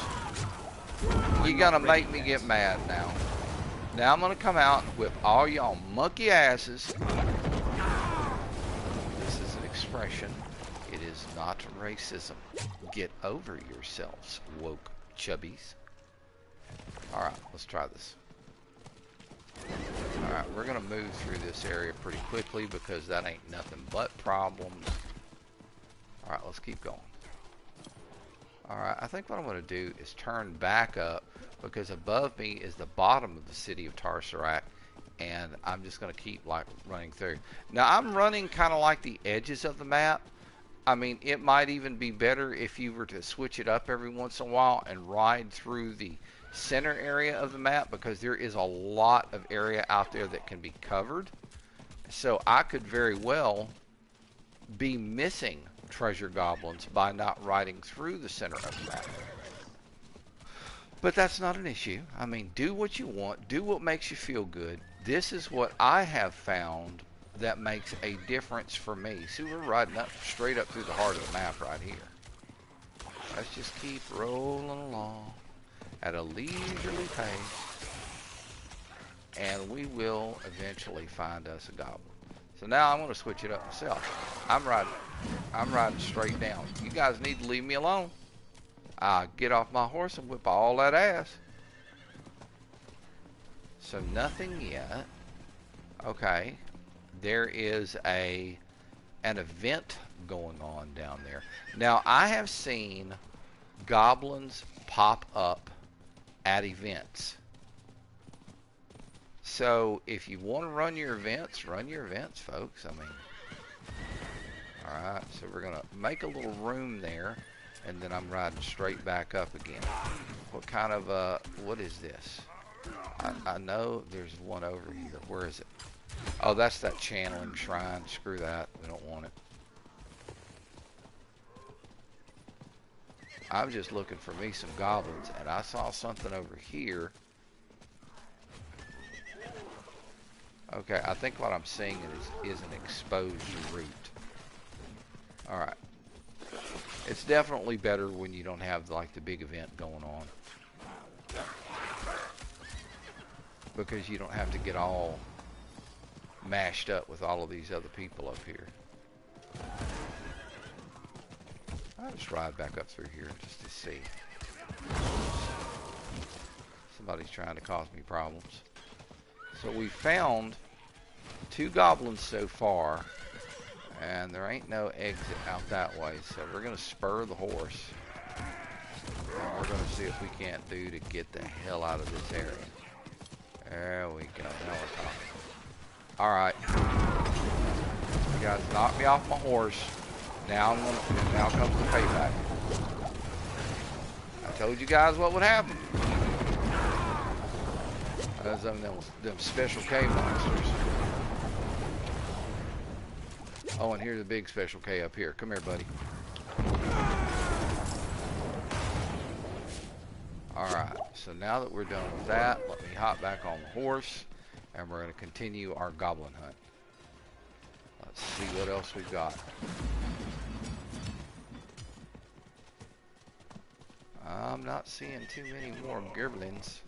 You're gonna make me get mad now. Now I'm gonna come out and whip all y'all monkey asses. This is an expression. It is not racism. Get over yourselves, woke chubbies. Alright, let's try this. Alright, we're gonna move through this area pretty quickly because that ain't nothing but problems. Alright, let's keep going. Alright, I think what I'm going to do is turn back up because above me is the bottom of the city of Tarsarak, and I'm just going to keep like running through. Now I'm running kind of like the edges of the map. I mean, it might even be better if you were to switch it up every once in a while and ride through the center area of the map because there is a lot of area out there that can be covered. So I could very well be missing treasure goblins by not riding through the center of the map. But that's not an issue. I mean, do what you want, do what makes you feel good. This is what I have found that makes a difference for me. See, we're riding up straight up through the heart of the map right here. Let's just keep rolling along at a leisurely pace, and we will eventually find us a goblin. So now I'm going to switch it up myself. I'm riding straight down. You guys need to leave me alone. I'll get off my horse and whip all that ass. So nothing yet. Okay. There is an event going on down there. Now I have seen goblins pop up at events. So if you want to run your events, folks. I mean, alright, so we're going to make a little room there, and then I'm riding straight back up again. What kind of, what is this? I know there's one over here. Where is it? Oh, that's that channeling shrine. Screw that. We don't want it. I'm just looking for me some goblins, and I saw something over here. Okay, I think what I'm seeing is an exposed route. Alright. It's definitely better when you don't have like the big event going on, because you don't have to get all mashed up with all of these other people up here. I'll just ride back up through here just to see. Somebody's trying to cause me problems. So we found 2 goblins so far, and there ain't no exit out that way, so we're going to spur the horse, and we're going to see what we can't do to get the hell out of this area. There we go. Now we're talking. Alright. You guys knocked me off my horse. Now comes the payback. I told you guys what would happen. That's them special K monsters. Oh, and here's a big special K up here. Come here, buddy. Alright, so now that we're done with that, let me hop back on the horse, and we're going to continue our goblin hunt. Let's see what else we've got. I'm not seeing too many more goblins.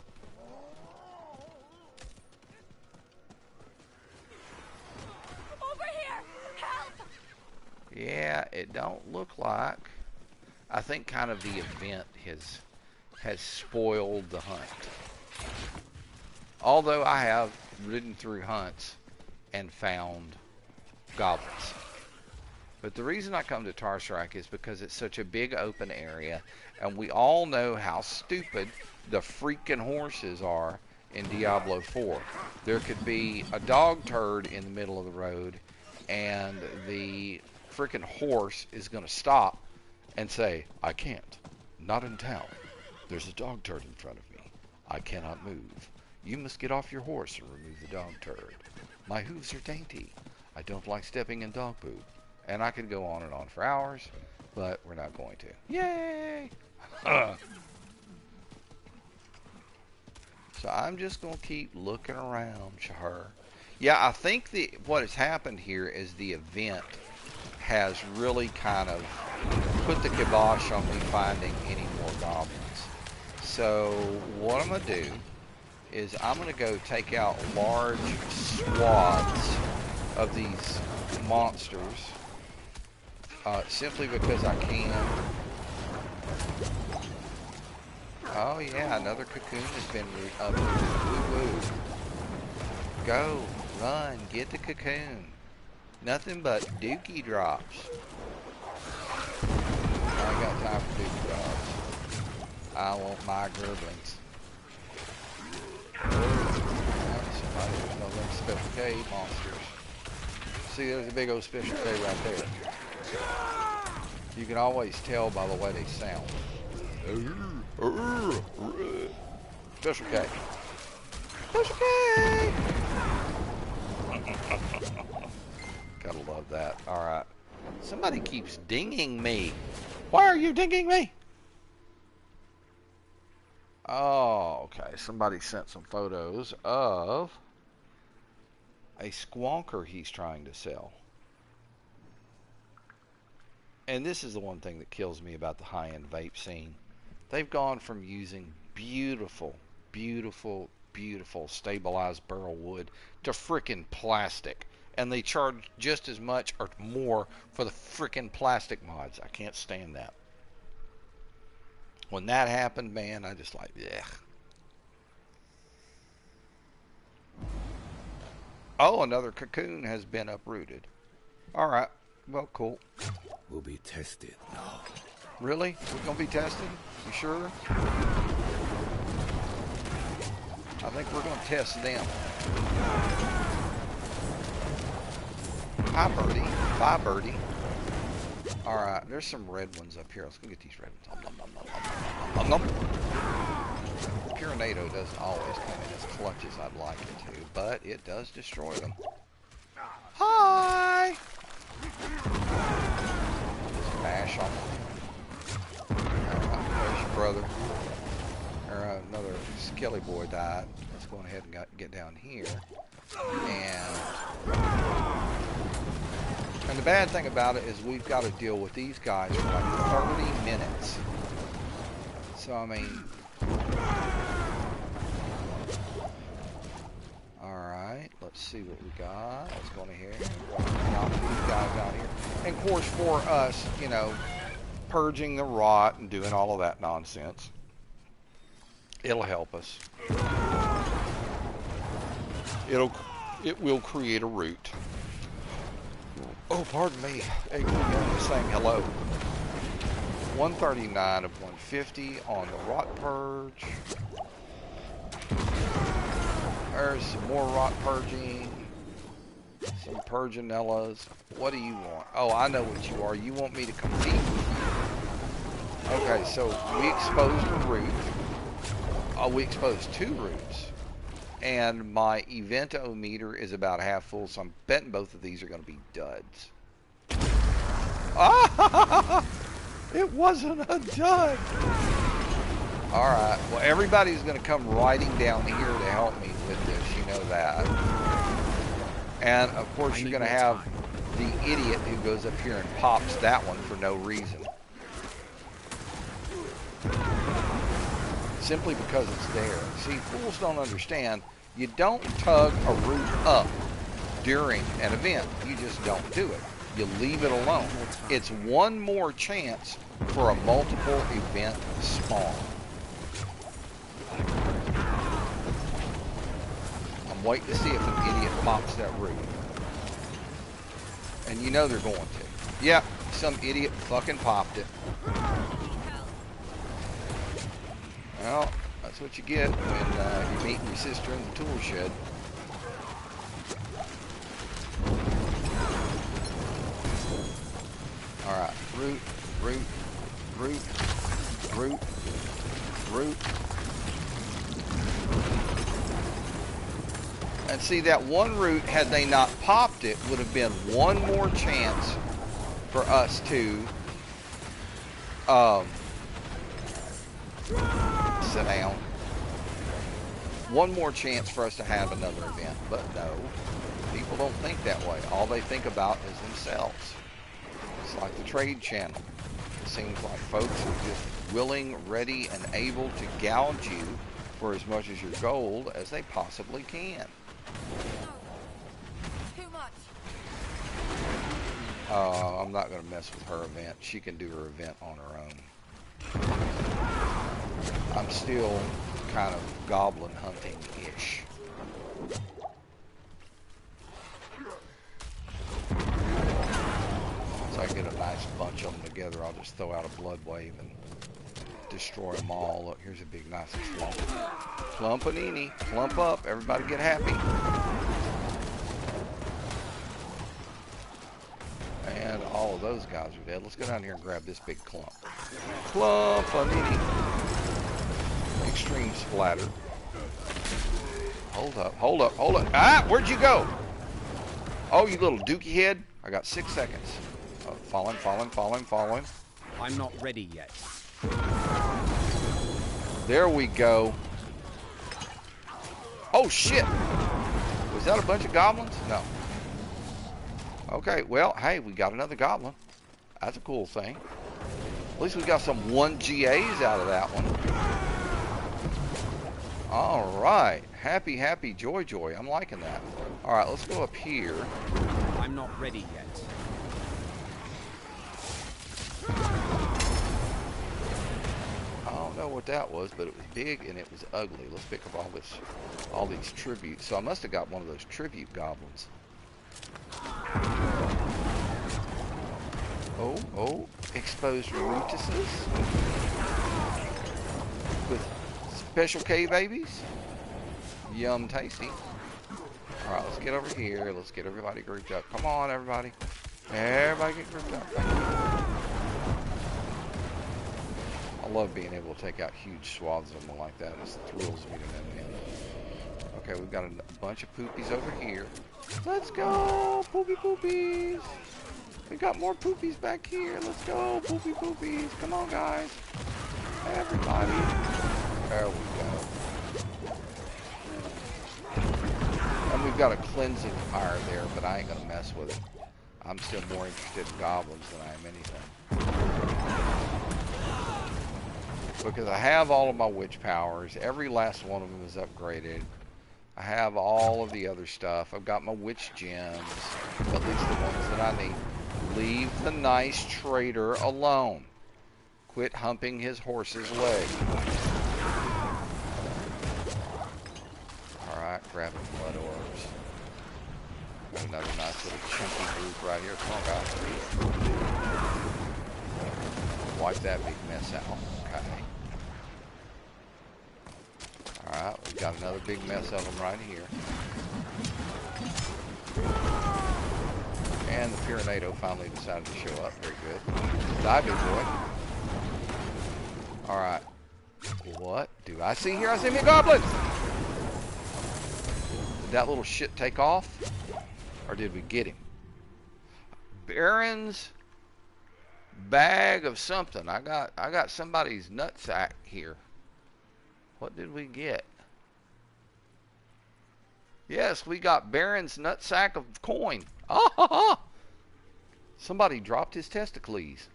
Over here! Help! Yeah, it don't look like. I think kind of the event has spoiled the hunt. Although I have ridden through hunts and found goblins. But the reason I come to Tarsarak is because it's such a big open area, and we all know how stupid the freaking horses are in Diablo 4. There could be a dog turd in the middle of the road, and the freaking horse is going to stop and say, I can't. Not in town. There's a dog turd in front of me. I cannot move. You must get off your horse and remove the dog turd. My hooves are dainty. I don't like stepping in dog poop. And I could go on and on for hours, but we're not going to. Yay! So I'm just going to keep looking around, Shahar. Yeah, I think what has happened here is the event has really kind of put the kibosh on me finding any more goblins. So what I'm going to do is I'm going to go take out large swaths of these monsters simply because I can. Oh yeah, another cocoon has been uprooted. Woo-woo. Go, run, get the cocoon. Nothing but dookie drops. I ain't got time for dookie drops. I want my Goblins. There's no them special K monsters. See, there's a big old special K right there. You can always tell by the way they sound. Special K. Special K! Gotta love that. Alright. Somebody keeps dinging me. Why are you dinging me? Oh, okay. Somebody sent some photos of a squonker he's trying to sell. And this is the one thing that kills me about the high-end vape scene. They've gone from using beautiful, beautiful, beautiful stabilized burl wood to frickin' plastic. And they charge just as much or more for the frickin' plastic mods. I can't stand that. When that happened, man, I just like, yeah. Oh, another cocoon has been uprooted. Alright, well, cool. Will be tested. Really? We're going to be tested? You sure? I think we're going to test them. Hi, birdie. Bye, birdie. Alright, there's some red ones up here. Let's go get these red ones. Pyronado doesn't always come in as clutch as I'd like it to, but it does destroy them. Hi! Smash on them. There's your brother. Another skelly boy died. Let's go ahead and get down here. And the bad thing about it is we've got to deal with these guys for like 30 minutes. So, I mean... Alright, let's see what we got. Let's go ahead and knock these guys out here. And of course, for us, you know, purging the rot and doing all of that nonsense, it'll help us. It will create a route. Oh, pardon me. Again, saying hello. 139 of 150 on the rot purge. There's some more rot purging. Some purginellas. What do you want? Oh, I know what you are. You want me to compete with you. Okay, so we exposed a route. We exposed 2 routes. And my event-o-meter is about half full, so I'm betting both of these are going to be duds. Ah! It wasn't a dud! Alright, well everybody's going to come riding down here to help me with this, you know that. And of course you're going to have the idiot who goes up here and pops that one for no reason. Simply because it's there. See, fools don't understand. You don't tug a route up during an event. You just don't do it. you leave it alone. It's one more chance for a multiple event spawn. I'm waiting to see if an idiot pops that root. And you know they're going to. Yep, some idiot fucking popped it. Well, that's what you get when you're meeting your sister in the tool shed. Alright, root, root, root, root, root. And see, that one root, had they not popped it, would have been one more chance for us to sit down. One more chance for us to have another event. But no, people don't think that way. All they think about is themselves. It's like the trade channel. It seems like folks are just willing, ready, and able to gouge you for as much as your gold as they possibly can. Too much. I'm not going to mess with her event. She can do her event on her own. I'm still kind of goblin hunting-ish. So I get a nice bunch of them together, I'll just throw out a blood wave and destroy them all. Look, here's a big nice clump. Clumpanini. Clump up. Everybody get happy. And all of those guys are dead. Let's go down here and grab this big clump. Clumpanini. Extreme splatter. Hold up, hold up, hold up. Ah, where'd you go? Oh, you little dookie head. I got 6 seconds. Oh, falling, falling, falling, falling. I'm not ready yet. There we go. Oh, shit. Was that a bunch of goblins? No. Okay, well, hey, we got another goblin. That's a cool thing. At least we got some 1GAs out of that one. All right. Happy, happy, joy, joy. I'm liking that. All right, let's go up here. I'm not ready yet. I don't know what that was, but it was big and it was ugly. Let's pick up all these tributes. So I must have got one of those tribute goblins. Oh, exposed rootuses with special K babies. Yum tasty. All right, let's get over here. Let's get everybody grouped up. Come on, everybody. Everybody get grouped up. Thank you. I love being able to take out huge swaths of them like that. It thrills me to no end. Okay, we've got a bunch of poopies over here. Let's go, poopy poopies. We got more poopies back here. Let's go, poopy poopies. Come on, guys. Everybody. There we go. And we've got a cleansing fire there, but I ain't gonna mess with it. I'm still more interested in goblins than I am anything. Because I have all of my witch powers. Every last one of them is upgraded. I have all of the other stuff. I've got my witch gems, at least the ones that I need. Leave the nice trader alone. Quit humping his horse's leg. Alright, grabbing blood orbs. Got another nice little chunky group right here. Come on, guys. Wipe that big mess out. Okay. Alright, we've got another big mess of them right here. And the Pyrenado finally decided to show up. Very good. Die, big boy. Alright. What do I see here? I see me goblins! Did that little shit take off? Or did we get him? Baron's bag of something. I got somebody's nutsack here. What did we get? Yes, we got Baron's nutsack of coin. Ah, ha, ha. Somebody dropped his testicles.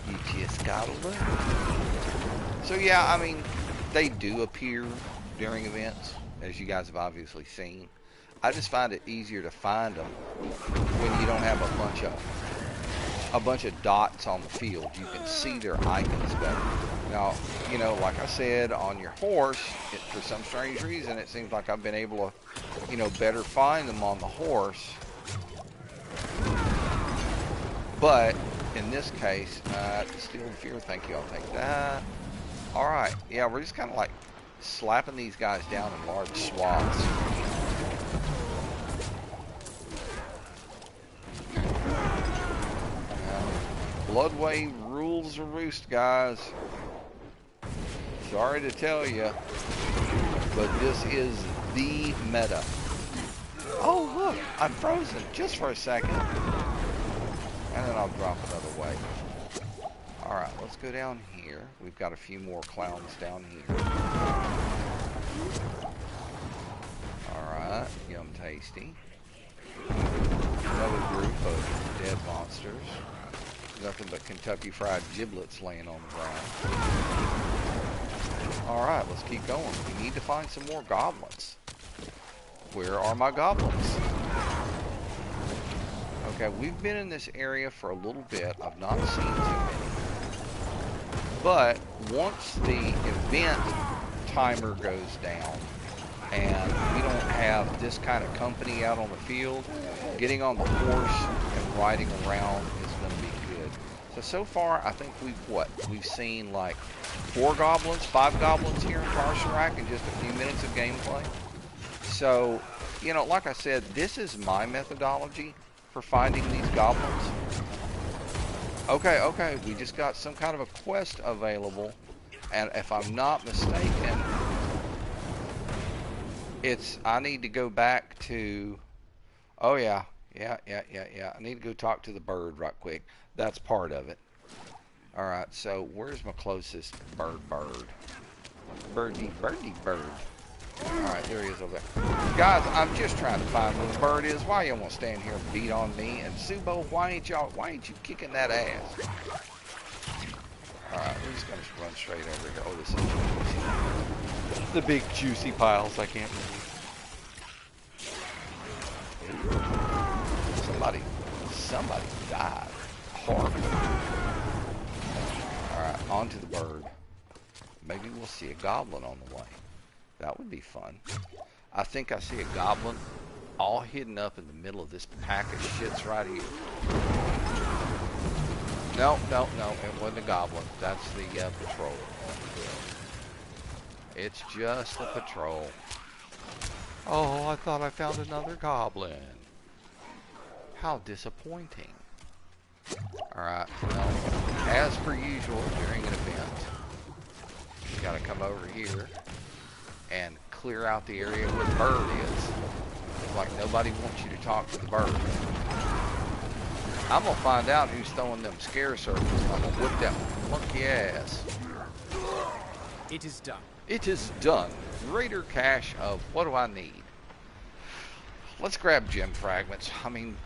You just gotta learn. So yeah, I mean, they do appear during events. as you guys have obviously seen. I just find it easier to find them when you don't have a bunch of dots on the field. You can see their icons better. Now, you know, like I said, on your horse, for some strange reason, it seems like I've been able to, you know, better find them on the horse. But in this case, Steel and Fear, thank you, I'll take that. Alright, yeah, we're just kind of like slapping these guys down in large swaths. Bloodway rules the roost, guys. Sorry to tell you, but this is the meta. Oh, look, I'm frozen just for a second. And then I'll drop another way. Alright, let's go down here. We've got a few more clowns down here. Alright, yum tasty. Another group of dead monsters. Nothing but Kentucky Fried Giblets laying on the ground. Alright, let's keep going. We need to find some more goblins. Where are my goblins? Okay, we've been in this area for a little bit. I've not seen too many. But once the event timer goes down and we don't have this kind of company out on the field, getting on the horse and riding around is going to be good. So far, I think we've seen like 5 goblins here in Tarsarak in just a few minutes of gameplay. So, you know, like I said, this is my methodology for finding these goblins. Okay, we just got some kind of a quest available, and if I'm not mistaken, I need to go back to, oh yeah, I need to go talk to the bird right quick. That's part of it. Alright, so where's my closest bird? Birdie bird. Alright, there he is over there. Guys, I'm just trying to find where the bird is. Why y'all want to stand here and beat on me? And Subo, why ain't you kicking that ass? Alright, we're just going to run straight over here. Oh, this is juicy. The big juicy piles, I can't believe. Somebody died. Horrible. Alright, on to the bird. Maybe we'll see a goblin on the way. That would be fun. I think I see a goblin all hidden up in the middle of this pack of shits right here. No, it wasn't a goblin. That's the patrol. It's just a patrol. Oh, I thought I found another goblin. How disappointing. Alright, well, as per usual during an event, you gotta come over here and clear out the area where the bird is. It's like nobody wants you to talk to the bird. I'm gonna find out who's throwing them scare circles. I'm gonna whip that monkey ass. It is done. It is done. Greater cache of what do I need? Let's grab gem fragments. I mean,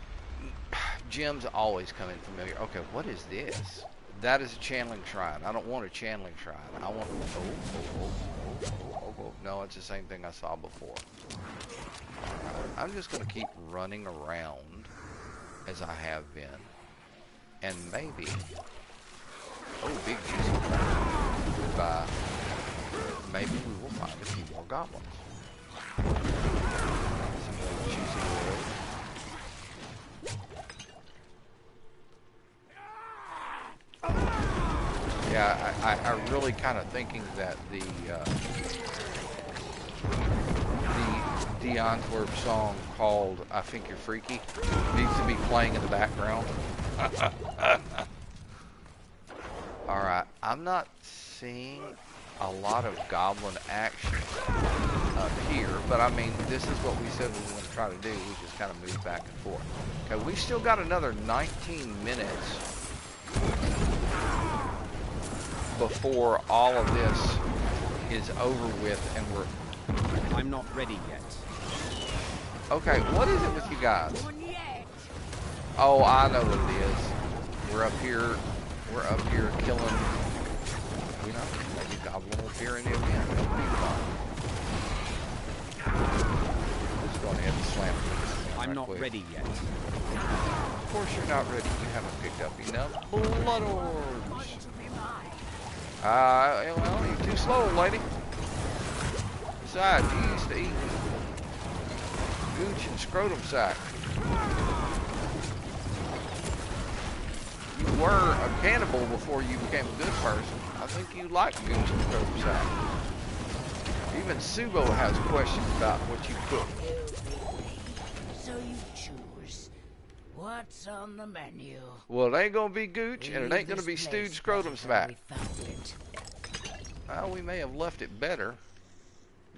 gems always come in familiar. Okay, what is this? That is a channeling shrine. I don't want a channeling shrine. I want... Oh. No, it's the same thing I saw before. I'm just going to keep running around as I have been. And maybe... Oh, big juicy crap. Goodbye. Maybe we will find a few more goblins. Some more juicy wood. Yeah, I really kind of thinking that the Antwerp song called "I Think You're Freaky" needs to be playing in the background. All right, I'm not seeing a lot of goblin action up here, but I mean, this is what we said we were going to try to do. We just kind of move back and forth. Okay, we still got another 19 minutes before all of this is over with, and we're... I'm not ready yet. Okay, what is it with you guys? Oh, I know what it is. We're up here killing, you know, maybe goblin will appear in the event. It'll be fun. I'm not quick. ready yet. Of course you're not ready. You haven't picked up enough blood orbs. Well, you're too slow, lady. Besides, you used to eat gooch and scrotum sack. You were a cannibal before you became a good person. I think you like gooch and scrotum sack. Even Subo has questions about what you cook. So you choose. What's on the menu? Well, it ain't gonna be gooch, and it ain't gonna be stewed scrotum sack. Well, we may have left it better,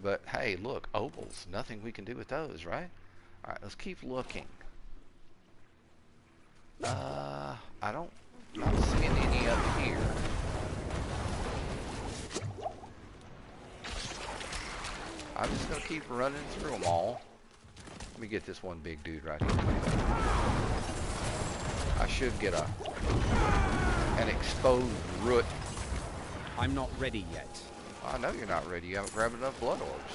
but hey, look, opals. Nothing we can do with those, right? All right, let's keep looking. I don't, not seeing any up here. I'm just gonna keep running through them all. Let me get this one big dude right here. I should get an exposed root. I'm not ready yet. I know you're not ready. You haven't grabbed enough blood orbs.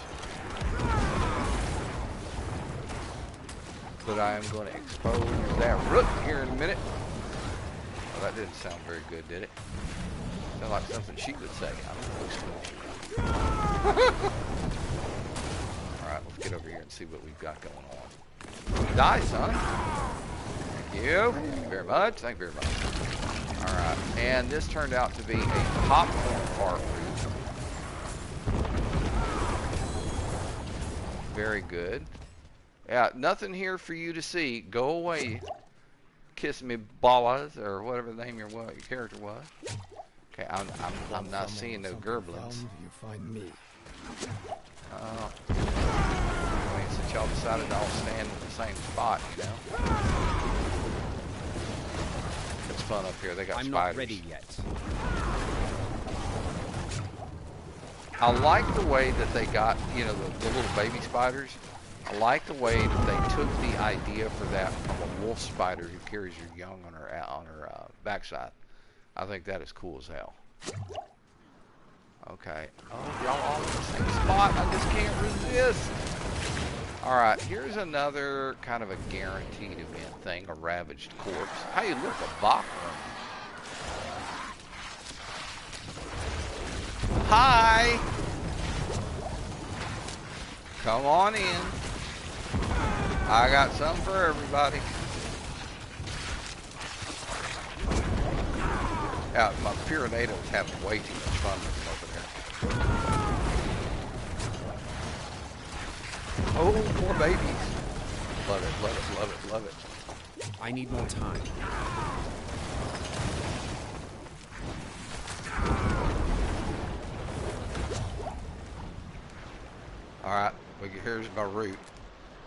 But I am going to expose that root here in a minute. Well, that didn't sound very good, did it? Sound like something she would say. I don't know. Alright, let's get over here and see what we've got going on. Die, son. Thank you. Thank you very much. Thank you very much. Alright, and this turned out to be a popcorn fart root. Very good. Yeah, nothing here for you to see. Go away, kiss me ballas, or whatever the name your character was. Okay, I'm not seeing no Goblins. You find me. I mean, since y'all decided to all stand in the same spot, you know. It's fun up here. They got I'm spiders. not ready yet. I like the way that they got, you know, the little baby spiders. I like the way that they took the idea for that from a wolf spider who carries her young on her backside. I think that is cool as hell. Okay. Oh, y'all all in the same spot. I just can't resist. All right, here's another kind of a guaranteed event thing, a ravaged corpse. Hey, look, a Bachman. Hi. Come on in. I got something for everybody. Yeah, my Pyreneedos having way too much fun with them over there. Oh, more babies. Love it, love it, love it, love it. I need more time. Alright, well, here's my route.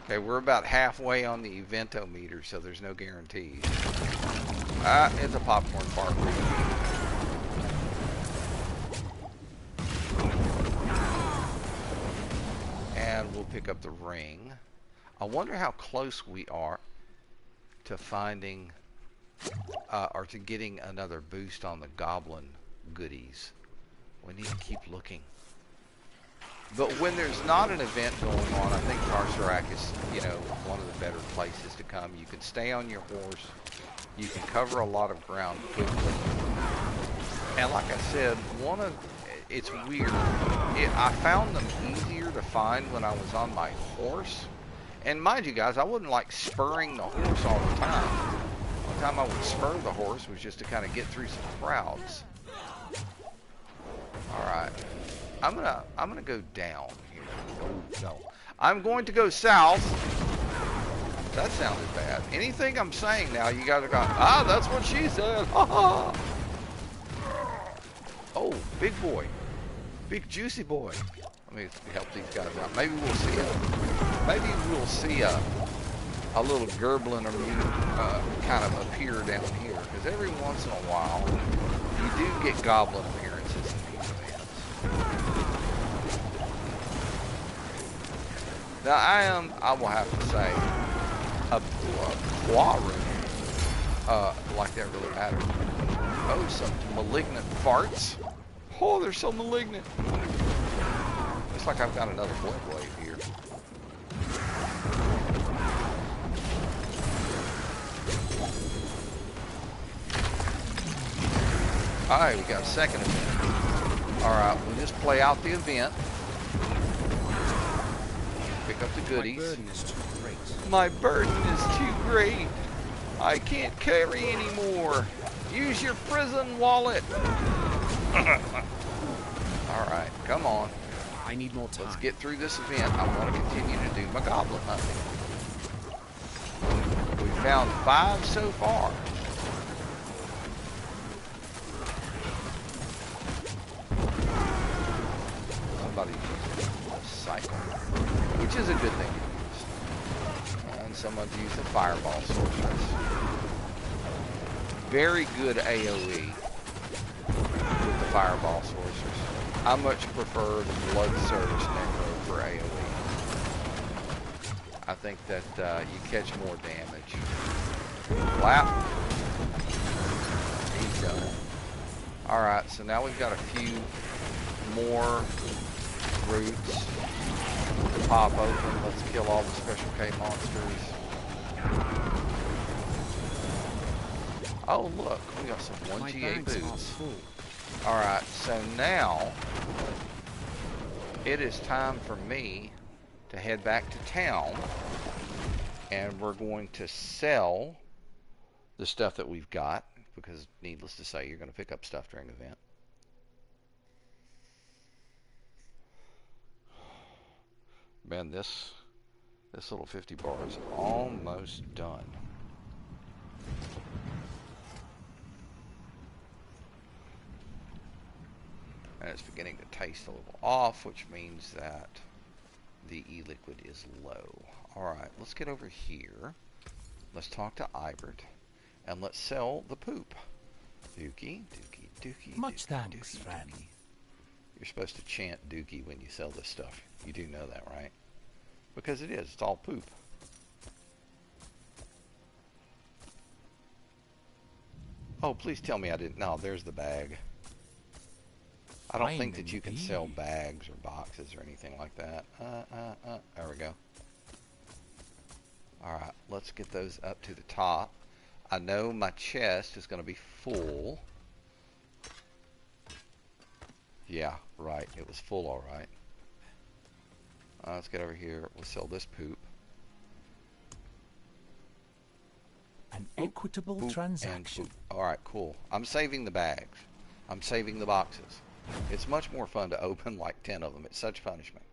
Okay, we're about halfway on the eventometer, so there's no guarantees. It's a popcorn fart route. And we'll pick up the ring. I wonder how close we are to finding, or to getting another boost on the Goblin goodies. We need to keep looking. But when there's not an event going on, I think Tarsarak is, you know, one of the better places to come. You can stay on your horse. You can cover a lot of ground quickly. And like I said, it's weird. I found them easier to find when I was on my horse. And mind you guys, I wasn't like spurring the horse all the time. One time I would spur the horse was just to kind of get through some crowds. All right. I'm gonna go down here. Oh, no. I'm going to go south. That sounded bad. Anything I'm saying now, you guys are going, that's what she said. Ha ha. Oh, big boy. Big juicy boy. Let me help these guys out. Maybe we'll see a little Goblin or kind of appear down here. Because every once in a while, you do get Goblin appearances in these events. Now I will have to say, a quarry, like that really matters. Oh, some malignant farts. Oh, they're so malignant. Looks like I've got another blood wave here. Alright, we got a second event. Alright, we'll just play out the event. Pick up the goodies. My burden is too great. My burden is too great. I can't carry anymore. Use your prison wallet. Alright, come on. I need more time. Let's get through this event. I want to continue to do my goblin hunting. We've found 5 so far. Somebody's using a cycle, which is a good thing to use. And someone's using fireball sorceress. Very good AoE with the fireball sorceress. I much prefer the blood surge necro for AoE. I think that you catch more damage. Wow. He's done. Alright, so now we've got a few more roots to pop open. Let's kill all the Special K monsters. Oh look, we got some 1GA boots. Alright, so now it is time for me to head back to town, and we're going to sell the stuff that we've got, because needless to say, you're going to pick up stuff during the event. Man, this little 50 bar is almost done. And it's beginning to taste a little off, which means that the e-liquid is low. Alright, let's get over here. Let's talk to Ibert. And let's sell the poop. Dookie, Dookie, Dookie. Much Dookie, thanks, Dookie, friend. Dookie. You're supposed to chant Dookie when you sell this stuff. You do know that, right? Because it is. It's all poop. Oh, please tell me I didn't. No, there's the bag. I don't think that you can sell bags or boxes or anything like that. There we go. Alright, let's get those up to the top. I know my chest is going to be full. Yeah, right. It was full, alright. Let's get over here. We'll sell this poop. An equitable Poop transaction. Alright, cool. I'm saving the bags. I'm saving the boxes. It's much more fun to open like 10 of them. It's such punishment.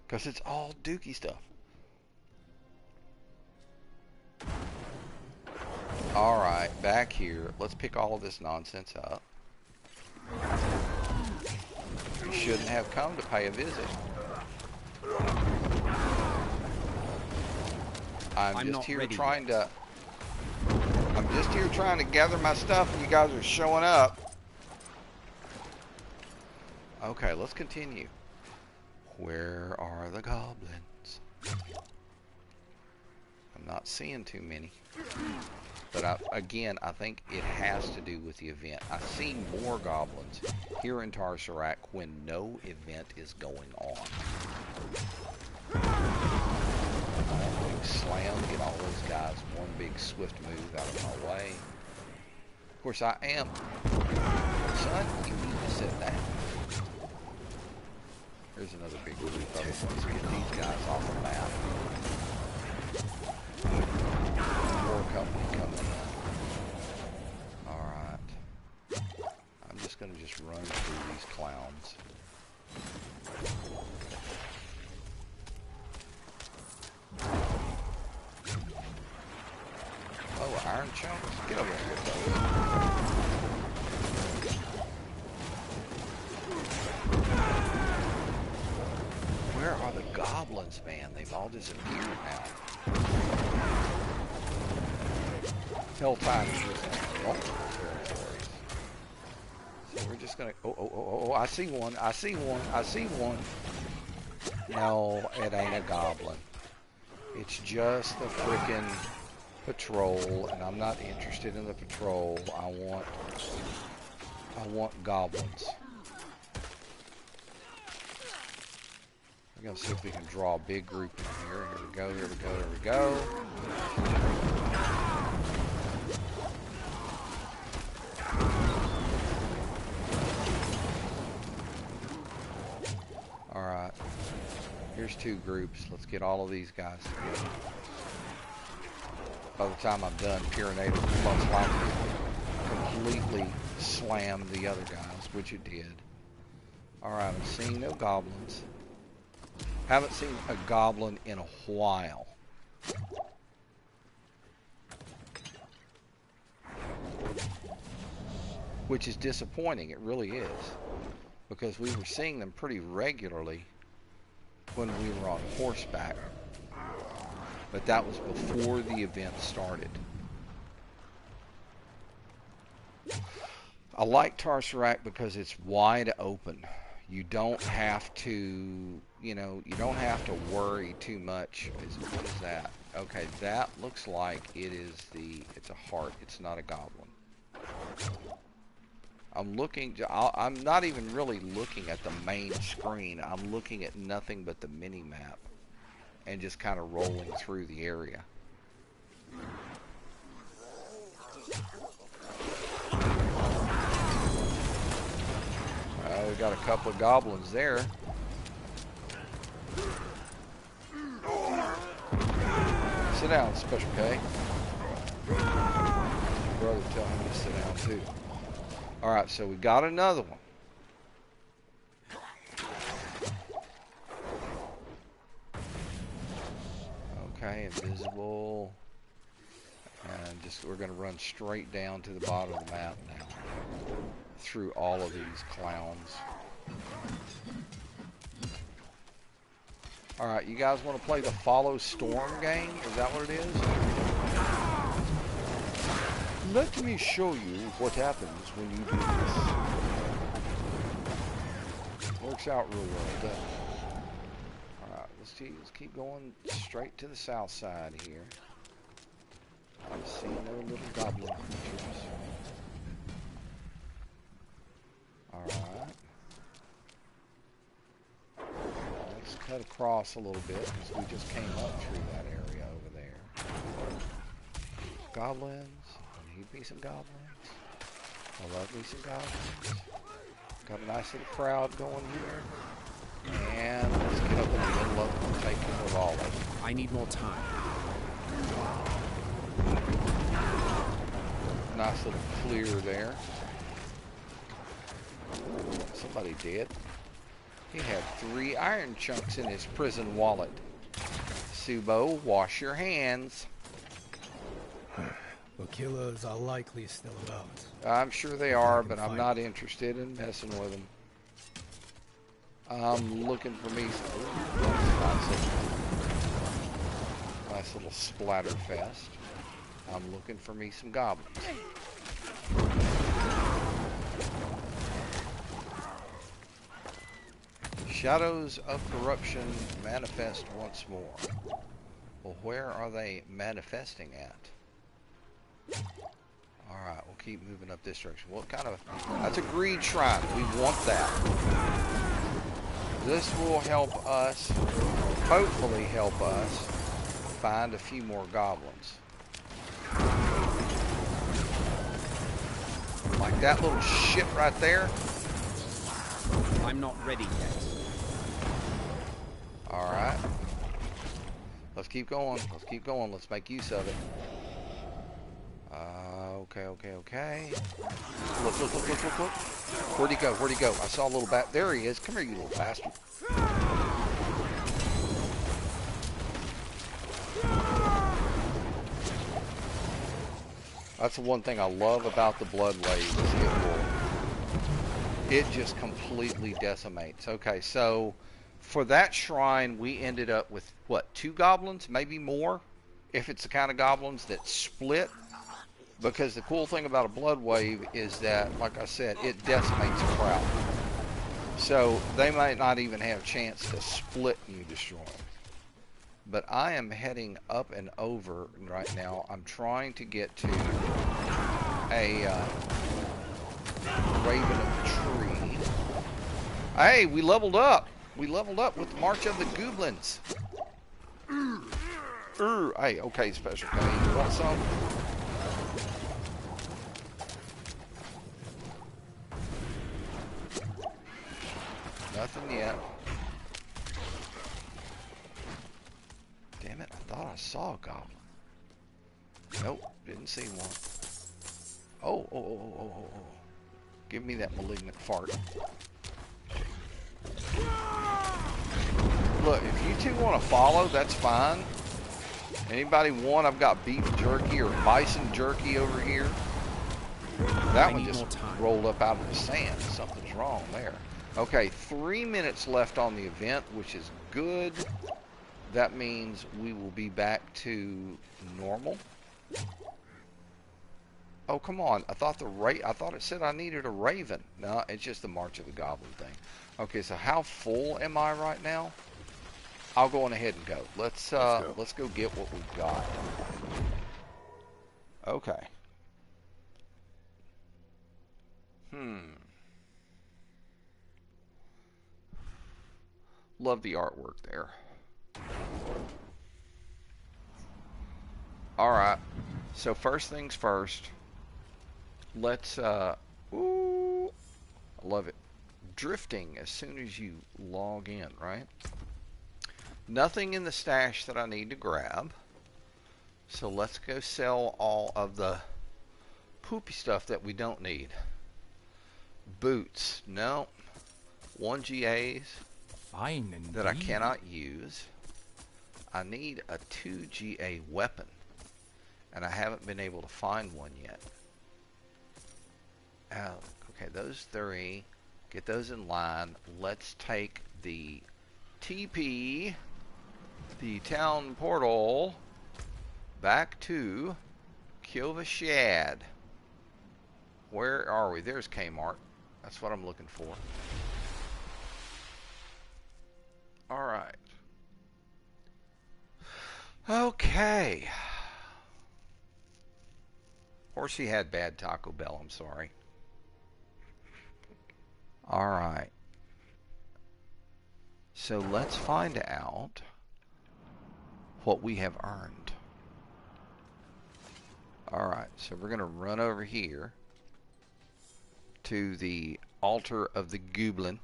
Because it's all dookie stuff. Alright, back here. Let's pick all of this nonsense up. You shouldn't have come to pay a visit. I'm just here trying to gather my stuff, and you guys are showing up. Okay, let's continue. Where are the goblins? I'm not seeing too many. But again, I think it has to do with the event. I see more goblins here in Tar Sarac when no event is going on. Big slam, get all those guys one big swift move out of my way. Of course I am. Son, you need to sit down. There's another big group of us. Let's get these guys off the map. More company coming in. Alright. I'm just going to run through these clowns. Oh, iron chunks? Get over here and get those. Where are the goblins, man? They've all disappeared now. Helltime is multiple territories. So we're just gonna. Oh! I see one. I see one. I see one. No, it ain't a goblin. It's just a freaking patrol, and I'm not interested in the patrol. I want goblins. We're gonna see if we can draw a big group in here. Here we go, here we go, here we go. Here's 2 groups. Let's get all of these guys together. By the time I'm done, Purinator will most likely completely slam the other guys, which it did. Alright, I'm seeing no goblins. Haven't seen a goblin in a while. Which is disappointing, it really is. Because we were seeing them pretty regularly when we were on horseback. But that was before the event started. I like Tarsarak because it's wide open. You don't have to, you know, you don't have to worry too much. What is that? Okay, that looks like it's a heart. It's not a goblin. I'm not even really looking at the main screen. I'm looking at nothing but the mini map and just kind of rolling through the area. We got a couple of goblins there. Sit down, Special K. Brother telling me to sit down too. Alright, so we got another one. Okay, invisible. And we're going to run straight down to the bottom of the map now. Through all of these clowns. Alright, you guys want to play the Follow Storm game? Is that what it is? Let me show you what happens when you do this. Works out real well, doesn't it? Alright, let's keep going straight to the south side here. I see no little goblin creatures. Alright. Let's cut across a little bit because we just came up through that area over there. Goblins. I need me some goblins. I love me some goblins. Got a nice little crowd going here. And let's get up in the middle of them and take care of all of them. I need more time. Nice little clear there. Somebody did. He had 3 iron chunks in his prison wallet. Subo, wash your hands. The killers are likely still about. I'm sure they are, but I'm not interested in messing with them. I'm looking for me some... Nice little splatter fest. I'm looking for me some goblins. Shadows of corruption manifest once more. Well, where are they manifesting at? Alright, we'll keep moving up this direction. What kind of... That's a greed shrine. We want that. This will help us, hopefully help us, find a few more goblins. Like that little shit right there. I'm not ready yet. Alright. Let's keep going. Let's keep going. Let's make use of it. Okay. Look. Where'd he go? I saw a little bat. There he is. Come here, you little bastard. That's the one thing I love about the Blood Wave. It just completely decimates. Okay, so for that shrine, we ended up with, what, 2 goblins? Maybe more? If it's the kind of goblins that split. Because the cool thing about a Blood Wave is that, like I said, it decimates a crowd. So they might not even have a chance to split and you destroy them. But I am heading up and over right now. I'm trying to get to a Raven of the Tree. Hey, we leveled up. We leveled up with the March of the Goblins. Hey, okay, Special K. You want some? Nothing yet. thought I saw a goblin. Nope, didn't see one. Oh. Give me that malignant fart. Look, if you two want to follow, that's fine. Anybody want? I've got beef jerky or bison jerky over here. That one just rolled up out of the sand. Something's wrong there. Okay, 3 minutes left on the event, which is good. That means we will be back to normal. Oh, come on. I thought it said I needed a raven. No, it's just the March of the Goblin thing. Okay, so how full am I right now? I'll go on ahead and go. Let's go get what we've got. Okay. Love the artwork there. Alright. So first things first. Let's ooh, I love it. Drifting as soon as you log in, right? Nothing in the stash that I need to grab. So let's go sell all of the poopy stuff that we don't need. Boots, no. 1 GAs Fine indeed. that I cannot use. I need a 2 GA weapon, and I haven't been able to find one yet. Okay, those 3. Get those in line. Let's take the TP, the town portal, back to Kill the Shad. Where are we? There's Kmart. That's what I'm looking for. Alright. Okay. Horsey had bad Taco Bell, I'm sorry. Alright. So let's find out what we have earned. Alright, so we're going to run over here to the altar of the Goblin.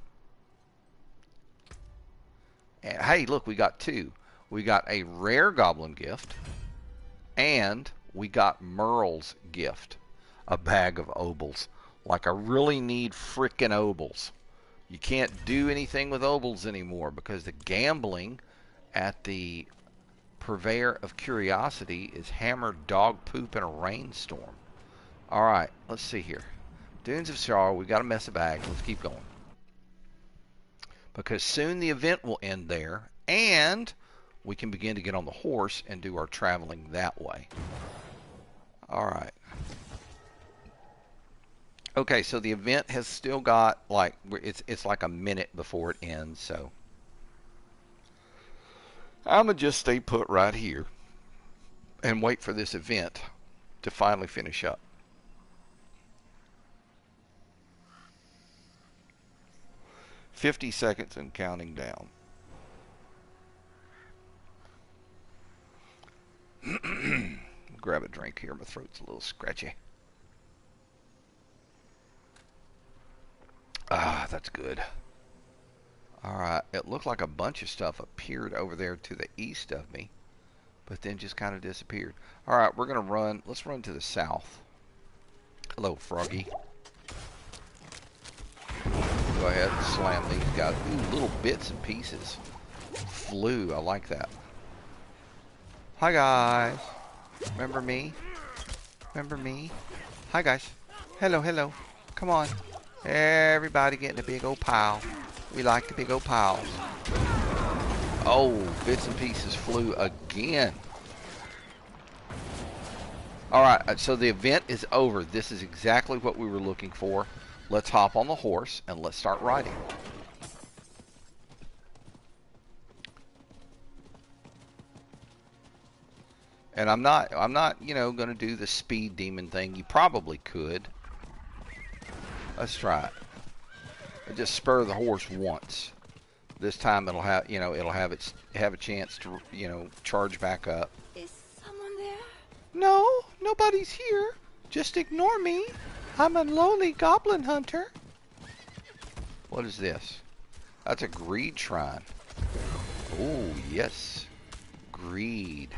And hey, look, we got 2. We got a rare goblin gift, and we got Merle's gift, a bag of obols. Like, I really need frickin' obols. You can't do anything with obols anymore because the gambling at the Purveyor of Curiosity is hammered dog poop in a rainstorm. Alright, let's see here. Dunes of Sorrow, we got a mess of bags. Let's keep going. Because soon the event will end there, and we can begin to get on the horse and do our traveling that way. Alright. Okay, so the event has still got, like, it's like a minute before it ends, so I'm going to just stay put right here and wait for this event to finally finish up. "50 seconds and counting down." Grab a drink here. My throat's a little scratchy. Ah, that's good. Alright, it looked like a bunch of stuff appeared over there to the east of me, but then just kind of disappeared. Alright, we're going to run. Let's run to the south. Hello, Froggy. Go ahead and slam these guys. Ooh, little bits and pieces flew. I like that. Hi, guys. Remember me? Remember me? Hi, guys. Hello, hello. Come on. Everybody get in a big old pile. We like the big old piles. Oh, bits and pieces flew again. Alright, so the event is over. This is exactly what we were looking for. Let's hop on the horse and let's start riding. And I'm not, you know, going to do the speed demon thing. You probably could. Let's try it. Just spur the horse once. This time it'll have, you know, it'll have a chance to, you know, charge back up. Is someone there? No, nobody's here. Just ignore me. I'm a lowly goblin hunter. What is this? That's a greed shrine. Oh, yes. Greed.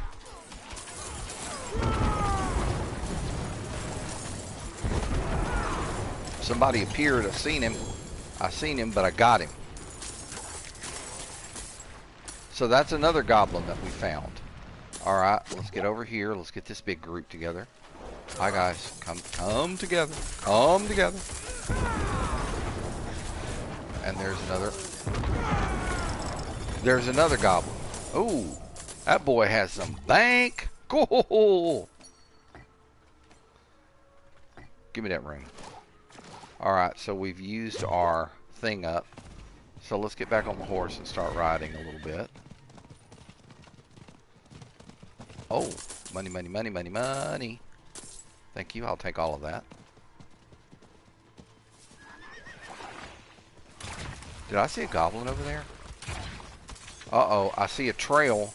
Somebody appeared. I seen him, but I got him. So that's another goblin that we found. Alright, let's get over here. Let's get this big group together. Hi guys, come together. Come together. And there's another goblin. Ooh, that boy has some bank. Cool. Give me that ring. Alright, so we've used our thing up. So let's get back on the horse and start riding a little bit. Oh, money, money, money, money, money. Thank you, I'll take all of that. Did I see a goblin over there? Uh-oh, I see a trail.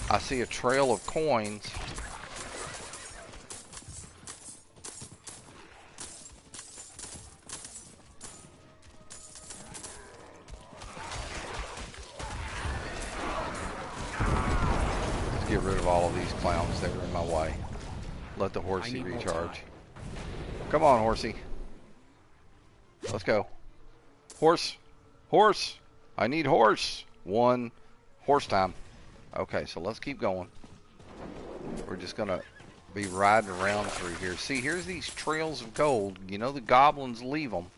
I see a trail of coins. Let's get rid of all of these clowns that are in my way. Let the horsey recharge. Come on, horsey. Let's go. Horse. Horse. I need horse. One. Horse time. Okay, so let's keep going. We're just going to be riding around through here. See, here's these trails of gold. You know the goblins leave them.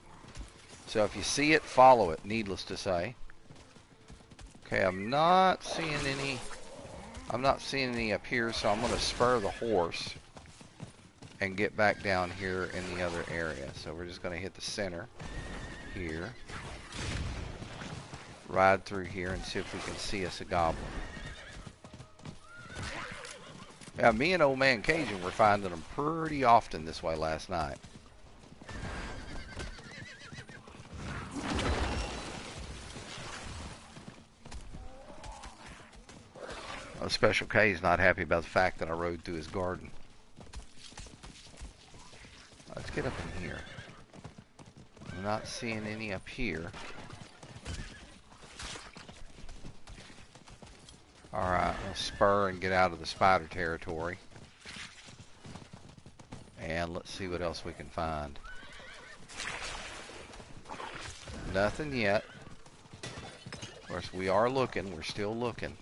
So if you see it, follow it, needless to say. Okay, I'm not seeing any up here, so I'm going to spur the horse and get back down here in the other area. So we're just going to hit the center here. Ride through here and see if we can see us a goblin. Yeah, me and Old Man Cajun were finding them pretty often this way last night. Special K is not happy about the fact that I rode through his garden. Let's get up in here. I'm not seeing any up here. Alright, let's spur and get out of the spider territory. And let's see what else we can find. Nothing yet. Of course, we are looking. We're still looking.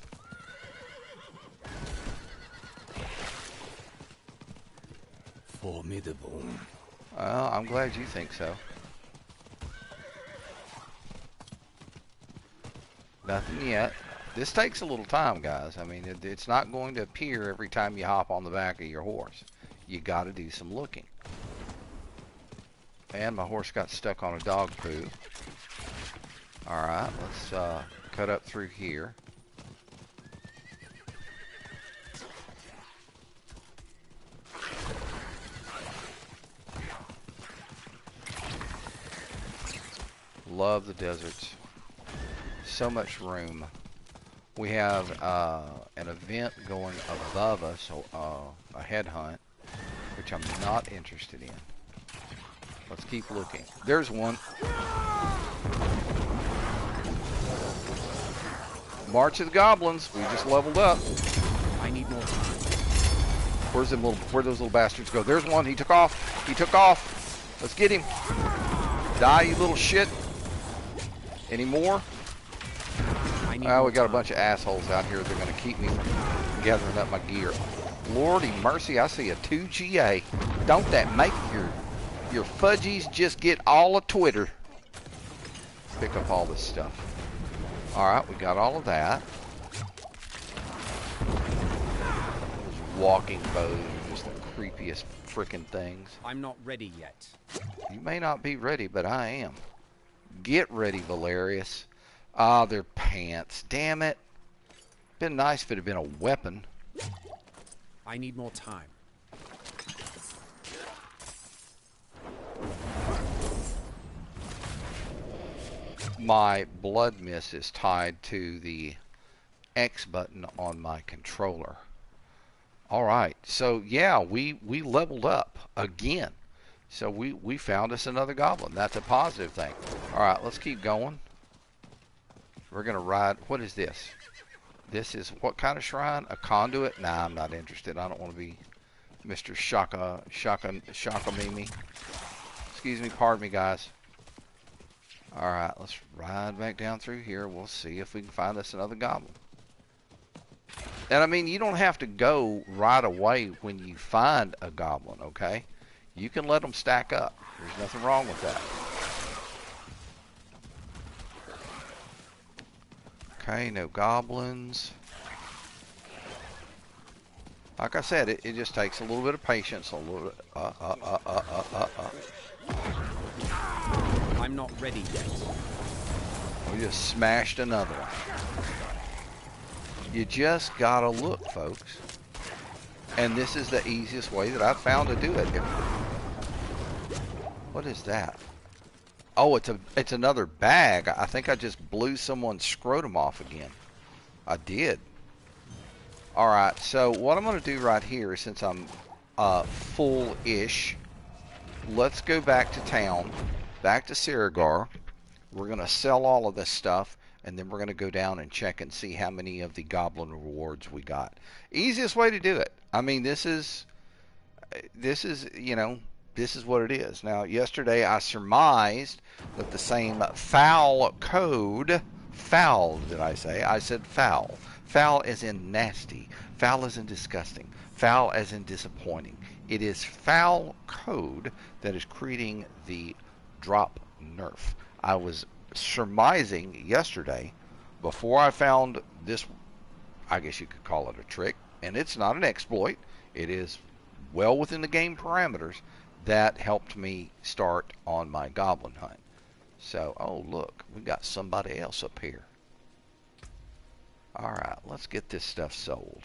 Formidable. Well, I'm glad you think so. Nothing yet. This takes a little time, guys. I mean, it's not going to appear every time you hop on the back of your horse. You got to do some looking. And my horse got stuck on a dog poo. Alright, let's cut up through here. Love the deserts. So much room. We have an event going above us, a headhunt, which I'm not interested in. Let's keep looking. There's one. March of the Goblins. We just leveled up. I need more time. Where's where'd those little bastards go? There's one. He took off. He took off. Let's get him. Die, you little shit. Any more? Oh, we got a bunch of assholes out here. They're going to keep me from gathering up my gear. Lordy mercy, I see a 2GA. Don't that make your fudgies just get all of Twitter? Pick up all this stuff. Alright, we got all of that. Those walking bows are just the creepiest freaking things. I'm not ready yet. You may not be ready, but I am. Get ready, Valerius. Ah, they're pants. Damn it. Been nice if it had been a weapon. I need more time. My blood mist is tied to the X button on my controller. Alright, so yeah, we leveled up again. So we found us another goblin. That's a positive thing. Alright, let's keep going. We're going to ride. What is this? This is what kind of shrine? A conduit? Nah, I'm not interested. I don't want to be Mr. Shaka Mimi. Excuse me, pardon me, guys. Alright, let's ride back down through here. We'll see if we can find us another goblin. And I mean, you don't have to go right away when you find a goblin, okay? You can let them stack up. There's nothing wrong with that. Okay, no goblins. Like I said, it just takes a little bit of patience, a little bit. I'm not ready yet. We just smashed another one. You just gotta look, folks. And this is the easiest way that I've found to do it. What is that? Oh, it's another bag. I think I just blew someone's scrotum off again. I did. Alright, so what I'm going to do right here, since I'm full-ish, let's go back to town, back to Sirigar. We're going to sell all of this stuff, and then we're going to go down and check and see how many of the goblin rewards we got. Easiest way to do it. I mean, this is, you know, this is what it is. Now, yesterday I surmised that the same foul code, foul, did I say? I said foul. Foul as in nasty. Foul as in disgusting. Foul as in disappointing. It is foul code that is creating the drop nerf. I was surmising yesterday, before I found this, I guess you could call it a trick, and it's not an exploit. It is well within the game parameters that helped me start on my goblin hunt. So, oh look, we got somebody else up here. Alright, let's get this stuff sold.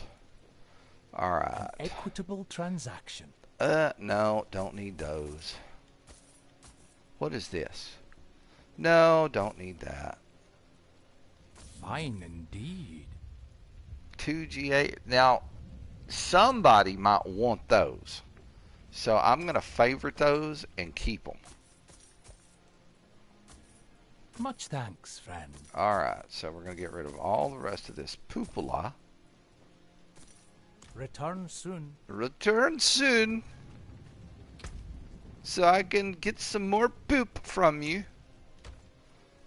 Alright. Equitable transaction. No, don't need those. What is this? No, don't need that. Fine indeed. 2G8. Now, somebody might want those. So I'm going to favorite those and keep them. Much thanks, friend. Alright, so we're going to get rid of all the rest of this poopula. Return soon. Return soon. So I can get some more poop from you.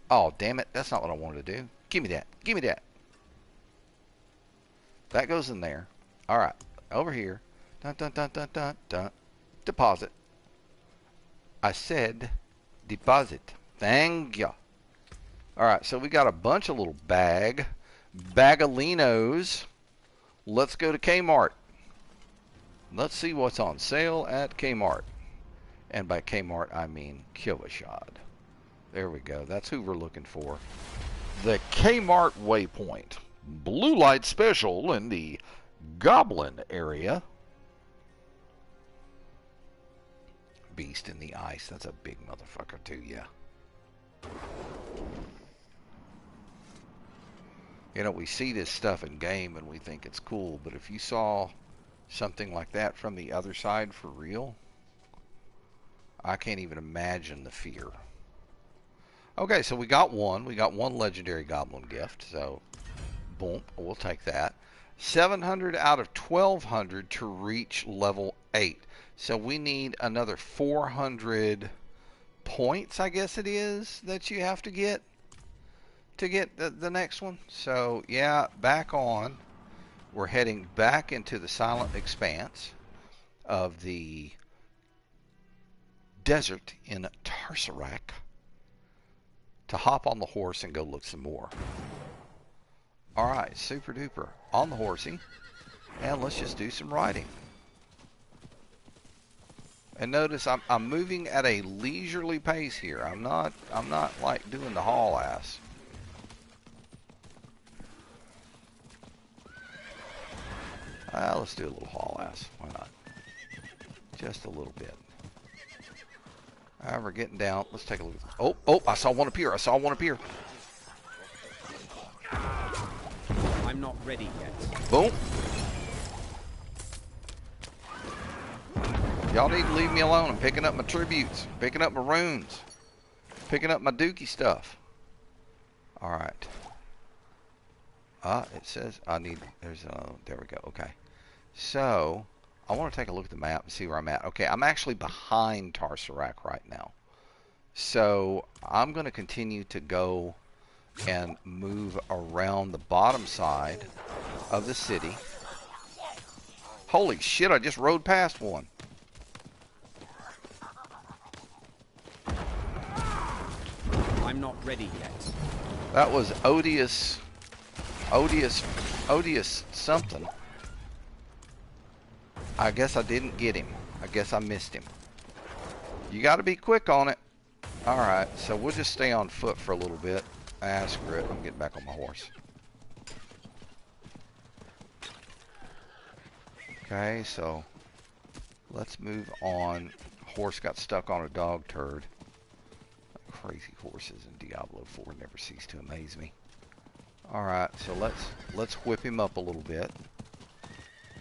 Oh, damn it. That's not what I wanted to do. Give me that. Give me that. That goes in there. Alright, over here. Dun, dun, dun, dun, dun, dun. Deposit. I said deposit. Thank you. Alright, so we got a bunch of little bagalinos. Let's go to Kmart. Let's see what's on sale at Kmart. And by Kmart, I mean Killashad. There we go. That's who we're looking for. The Kmart Waypoint. Blue light special in the Goblin area. Beast in the ice. That's a big motherfucker too, yeah. You know, we see this stuff in game and we think it's cool, but if you saw something like that from the other side for real, I can't even imagine the fear. Okay, so we got one. We got one legendary goblin gift, so boom, we'll take that. 700 out of 1200 to reach level 8. So we need another 400 points, I guess it is, that you have to get the next one. So yeah, back on. We're heading back into the silent expanse of the desert in Tarsarak to hop on the horse and go look some more. Alright, super duper. On the horsey. And let's just do some riding. And notice I'm moving at a leisurely pace here. I'm not like doing the haul ass. Let's do a little haul ass. Why not? Just a little bit. Alright, we're getting down. Let's take a look. Oh, I saw one appear. I saw one appear. I'm not ready yet. Boom. Y'all need to leave me alone. I'm picking up my tributes. Picking up my runes. Picking up my dookie stuff. Alright. It says I need, there we go. Okay. So, I want to take a look at the map and see where I'm at. Okay, I'm actually behind Tarsarak right now. So I'm going to continue to go and move around the bottom side of the city. Holy shit, I just rode past one. I'm not ready yet. That was odious something. I guess I didn't get him. I guess I missed him. You got to be quick on it. Alright, so we'll just stay on foot for a little bit. Ah, screw it. I'm getting back on my horse. Okay, so let's move on. Horse got stuck on a dog turd. Crazy horses in Diablo 4 never cease to amaze me. Alright, so let's whip him up a little bit.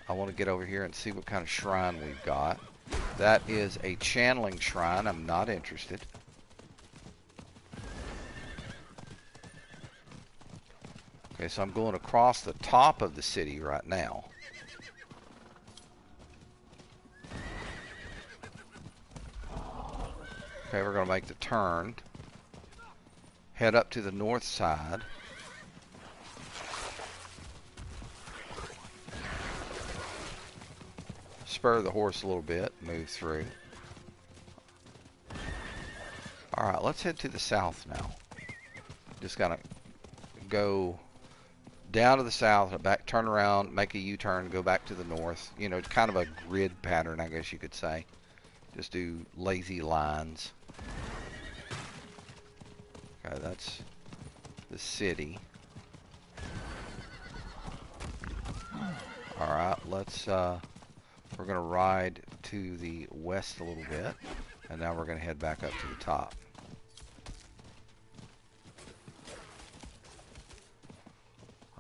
I want to get over here and see what kind of shrine we've got. That is a channeling shrine. I'm not interested. Okay, so I'm going across the top of the city right now. Okay, we're going to make the turn. Head up to the north side. Spur the horse a little bit, move through. Alright, let's head to the south now. Just gotta go down to the south, back, turn around, make a U-turn, go back to the north. You know, it's kind of a grid pattern, I guess you could say. Just do lazy lines. Okay, that's the city. Alright, let's, we're going to ride to the west a little bit, and now we're going to head back up to the top.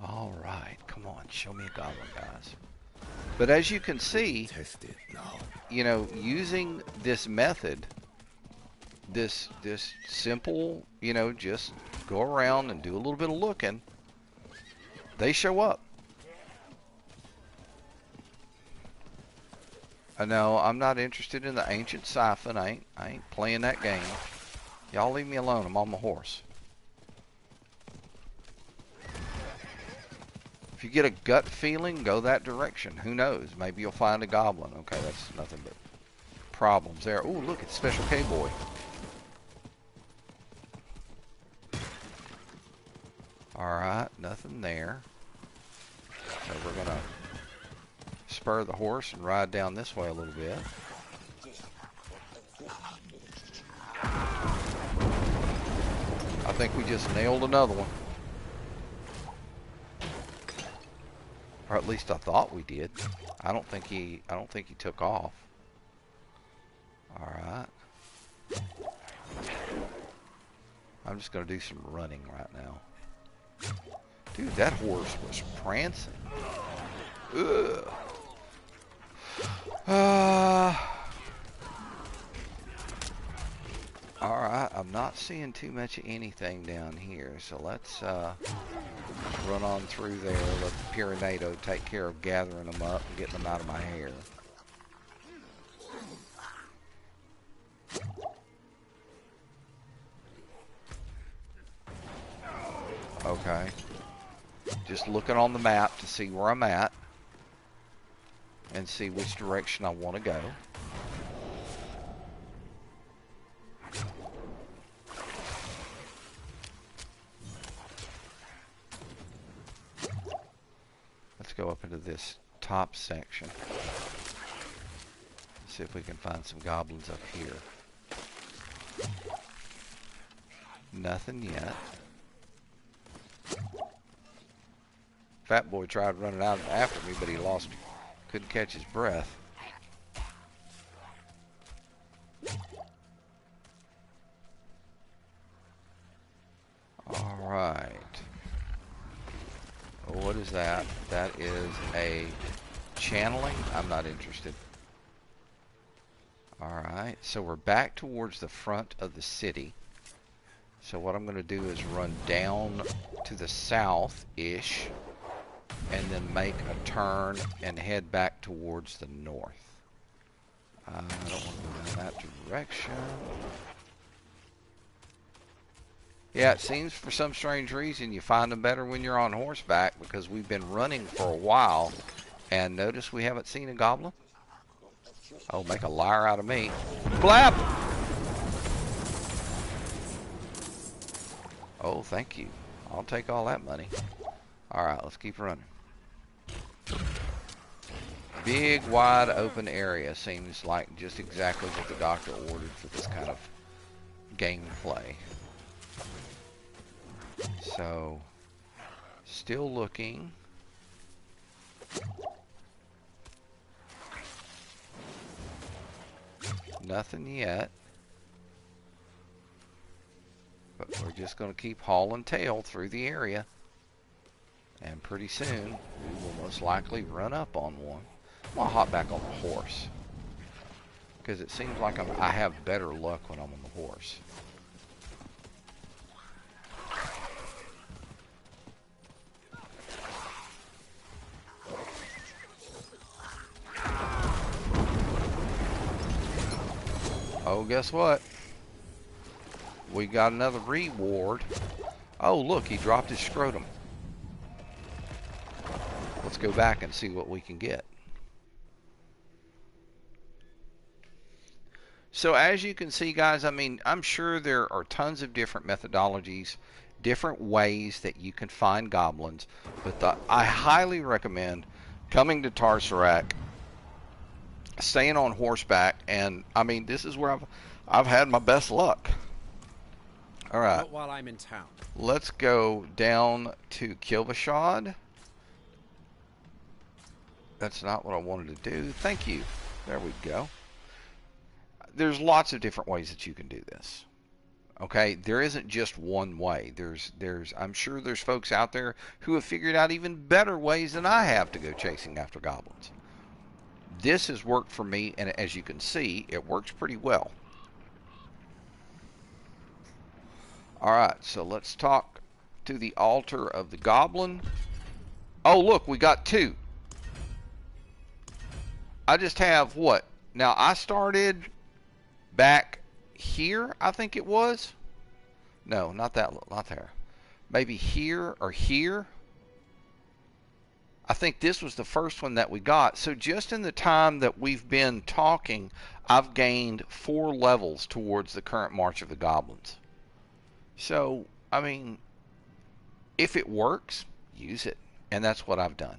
Alright, come on, show me a goblin, guys. But as you can see, you know, using this method, this simple, you know, just go around and do a little bit of looking, they show up. No, I'm not interested in the ancient siphon. I ain't playing that game. Y'all leave me alone. I'm on my horse. If you get a gut feeling, go that direction. Who knows? Maybe you'll find a goblin. Okay, that's nothing but problems there. Oh, look, it's Special K-Boy. Alright, nothing there. So we're going to spur the horse and ride down this way a little bit. I think we just nailed another one. Or at least I thought we did. I don't think he took off. Alright. I'm just gonna do some running right now. Dude, that horse was prancing. Ugh. Alright, I'm not seeing too much of anything down here, so let's run on through there. Let the Pyrenado take care of gathering them up and getting them out of my hair. Okay. Just looking on the map to see where I'm at and see which direction I want to go. Let's go up into this top section. See if we can find some goblins up here. Nothing yet. Fat boy tried running out after me, but he couldn't catch his breath. Alright. What is that? That is a channeling? I'm not interested. Alright, so we're back towards the front of the city. So what I'm going to do is run down to the south-ish and then make a turn and head back towards the north. I don't want to go in that direction. Yeah, it seems for some strange reason you find them better when you're on horseback because we've been running for a while. And notice we haven't seen a goblin. Oh, make a liar out of me. Blap! Oh, thank you. I'll take all that money. Alright, let's keep running. Big, wide open area seems like just exactly what the doctor ordered for this kind of gameplay. So, still looking. Nothing yet. But we're just going to keep hauling tail through the area. And pretty soon, we will most likely run up on one. I'm going to hop back on the horse. Because it seems like I have better luck when I'm on the horse. Oh, guess what? We got another reward. Oh, look, he dropped his scrotum. Let's go back and see what we can get. So as you can see, guys, I mean, I'm sure there are tons of different methodologies, different ways that you can find goblins, but I highly recommend coming to Tarsarak, staying on horseback, and I mean, this is where I've had my best luck. All right. Not while I'm in town. Let's go down to Kilvashad. That's not what I wanted to do. Thank you. There we go. There's lots of different ways that you can do this. Okay, there isn't just one way. I'm sure there's folks out there who have figured out even better ways than I have to go chasing after goblins. This has worked for me, and as you can see, it works pretty well. Alright, so let's talk to the altar of the goblin. Oh, look, we got two. I just have what? Now, I started back here, I think it was. No, not there. Maybe here or here. I think this was the first one that we got. So just in the time that we've been talking, I've gained 4 levels towards the current March of the Goblins. So, I mean, if it works, use it. And that's what I've done.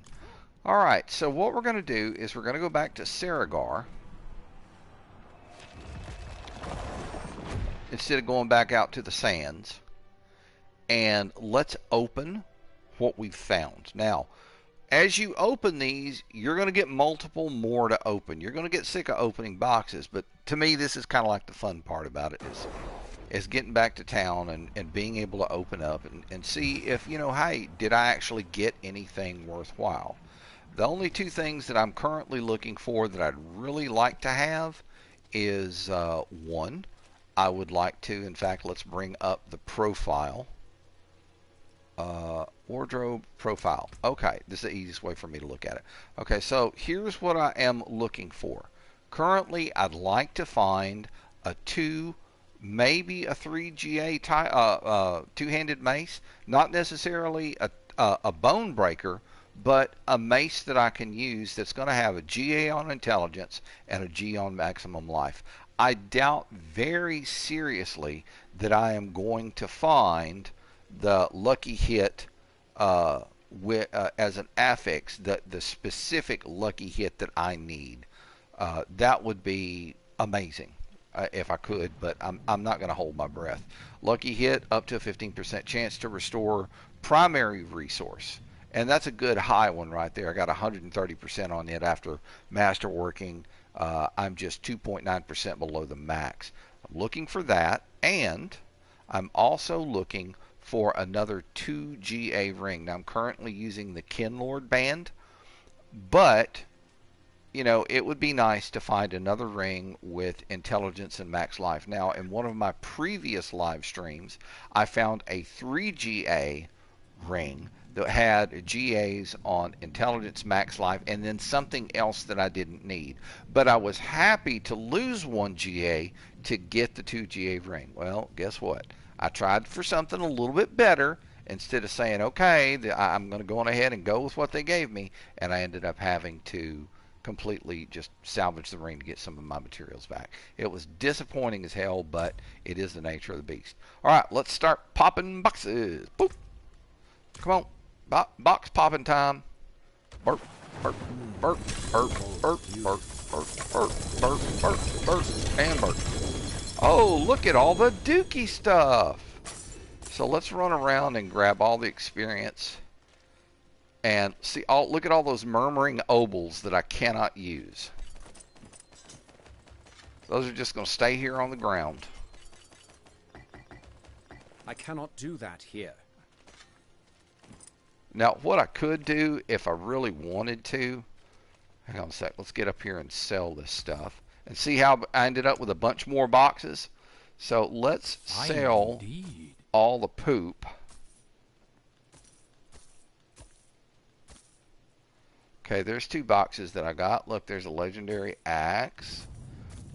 Alright, so what we're going to do is we're going to go back to Saragar. Instead of going back out to the sands. And let's open what we've found. Now, as you open these, you're going to get multiple more to open. You're going to get sick of opening boxes. But to me, this is kind of like the fun part about it is getting back to town and being able to open up and see if, you know, hey, did I actually get anything worthwhile? The only 2 things that I'm currently looking for that I'd really like to have is, one, I would like to, in fact, let's bring up the profile. Wardrobe profile. Okay, this is the easiest way for me to look at it. Okay, so here's what I am looking for. Currently, I'd like to find a 2, maybe a 3 GA two-handed mace. Not necessarily a bone breaker, but a mace that I can use that's going to have a GA on intelligence and a G on maximum life. I doubt very seriously that I am going to find the lucky hit as an affix, the specific lucky hit that I need. That would be amazing if I could, but I'm not going to hold my breath. Lucky hit, up to a 15% chance to restore primary resource. And that's a good high one right there. I got 130% on it after masterworking. I'm just 2.9% below the max. I'm looking for that, and I'm also looking for another 2 GA ring. Now, I'm currently using the Kinlord band, but, you know, it would be nice to find another ring with intelligence and max life. Now, in one of my previous live streams, I found a 3 GA ring that had GAs on intelligence, max life, and then something else that I didn't need. But I was happy to lose 1 GA to get the 2 GA ring. Well, guess what? I tried for something a little bit better instead of saying, okay, I'm going to go on ahead and go with what they gave me, and I ended up having to completely just salvage the ring to get some of my materials back. It was disappointing as hell, but it is the nature of the beast. All right, let's start popping boxes. Boop. Come on, box popping time. Burp, burp, burp, burp, burp, burp, burp, burp, burp, burp, burp, and burp. Oh, look at all the dookie stuff. So let's run around and grab all the experience. And see, look at all those murmuring obols that I cannot use. Those are just going to stay here on the ground. I cannot do that here. Now, what I could do if I really wanted to, hang on a sec, let's get up here and sell this stuff. And see how I ended up with a bunch more boxes? So let's sell all the poop. Okay, there's 2 boxes that I got. Look, there's a legendary axe.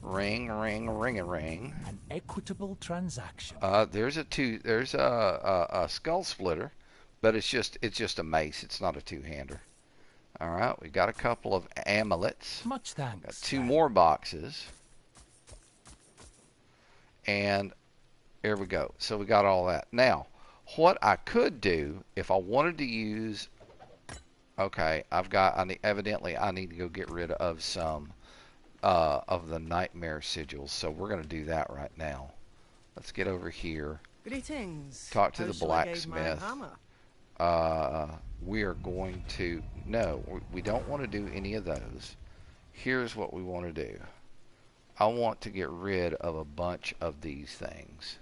Ring, ring, ring, and ring. An equitable transaction. There's a skull splitter, but it's just a mace. It's not a 2-hander. All right, we got a couple of amulets. Much thanks. Got 2 more boxes. And there we go. So we got all that. Now, what I could do if I wanted to use, okay, evidently I need to go get rid of some of the nightmare sigils. So we're going to do that right now. Let's get over here. Greetings. Talk to How the shall I gauge my blacksmith. hammer? We are going to, no, we don't want to do any of those. Here's what we want to do. I want to get rid of a bunch of these things.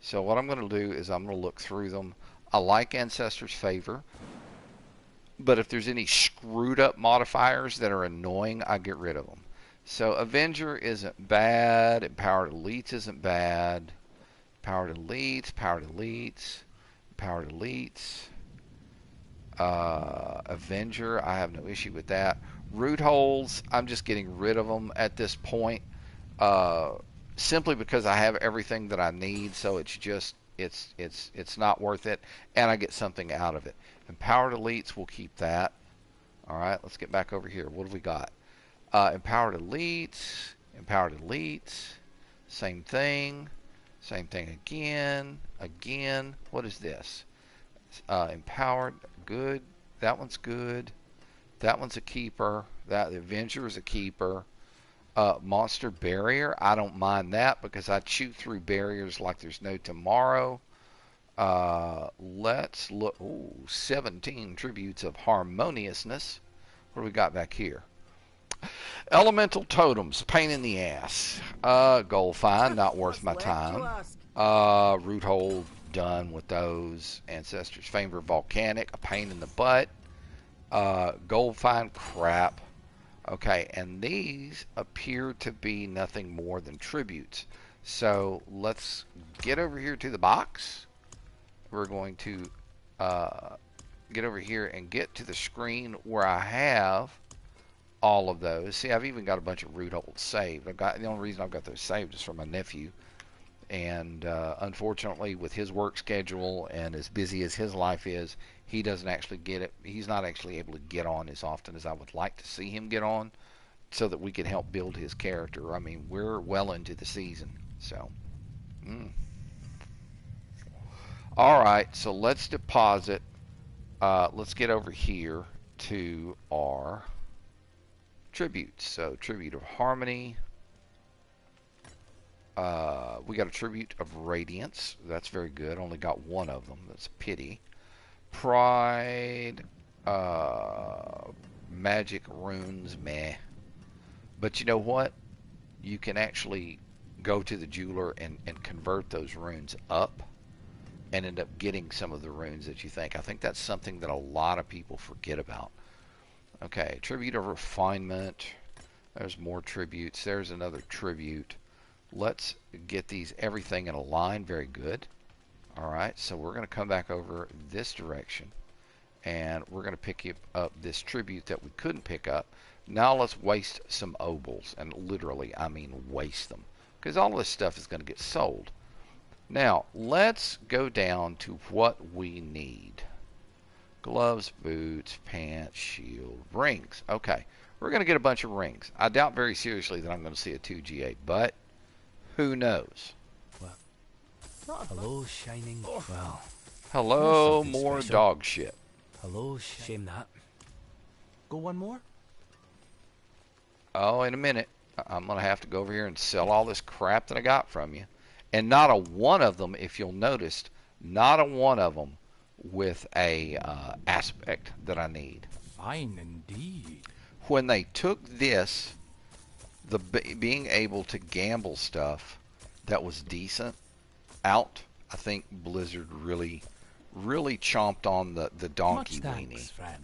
So what I'm going to do is I'm going to look through them. I like Ancestor's Favor, but if there's any screwed up modifiers that are annoying, I get rid of them. So Avenger isn't bad. Empowered Elites isn't bad. Empowered Elites, Powered Elites, Empowered Elites. Avenger, I have no issue with that. Root holes, I'm just getting rid of them at this point, simply because I have everything that I need. So it's just it's not worth it, and I get something out of it. Empowered Elites, we'll keep that. All right, let's get back over here. What have we got? Empowered Elites, Empowered Elites, same thing again. What is this? Empowered, good. That one's good. That one's a keeper. The Avenger is a keeper. Monster Barrier, I don't mind that because I shoot through barriers like there's no tomorrow. Let's look. Ooh, 17 tributes of harmoniousness. What do we got back here? Elemental totems, pain in the ass. Gold find, not worth my time. Root hole, done with those. Ancestors Favor, volcanic, a pain in the butt. Gold find, crap. Okay, and these appear to be nothing more than tributes. So let's get over here to the box. We're going to get over here and get to the screen where I have all of those. See, I've even got a bunch of root holes saved. The only reason I've got those saved is for my nephew. And unfortunately, with his work schedule and as busy as his life is, he doesn't actually get it. He's not actually able to get on as often as I would like to see him get on, so that we can help build his character. I mean, we're well into the season, so. All right, so let's deposit. Let's get over here to our tributes. So, tribute of harmony. We got a tribute of radiance. That's very good. Only got one of them. That's a pity. Pride, magic runes, meh. But you know what? You can actually go to the jeweler and convert those runes up and end up getting some of the runes that you think. I think that's something that a lot of people forget about. Okay, tribute of refinement. There's more tributes. There's another tribute. Let's get these everything in a line. Very good. Alright, so we're going to come back over this direction and we're going to pick up this tribute that we couldn't pick up. Now let's waste some obols, and literally I mean waste them, because all of this stuff is going to get sold. Now, let's go down to what we need. Gloves, boots, pants, shield, rings. Okay, we're going to get a bunch of rings. I doubt very seriously that I'm going to see a 2G8, but who knows? Hello, shining. Well, Hello, something more special. dog shit. hello, shame that. Go one more? Oh, in a minute. I'm going to have to go over here and sell all this crap that I got from you. And not a one of them, if you'll notice, not a one of them with a aspect that I need. Fine indeed. When they took this, being able to gamble stuff that was decent out, I think Blizzard really chomped on the donkey Much weenie. thanks, friend.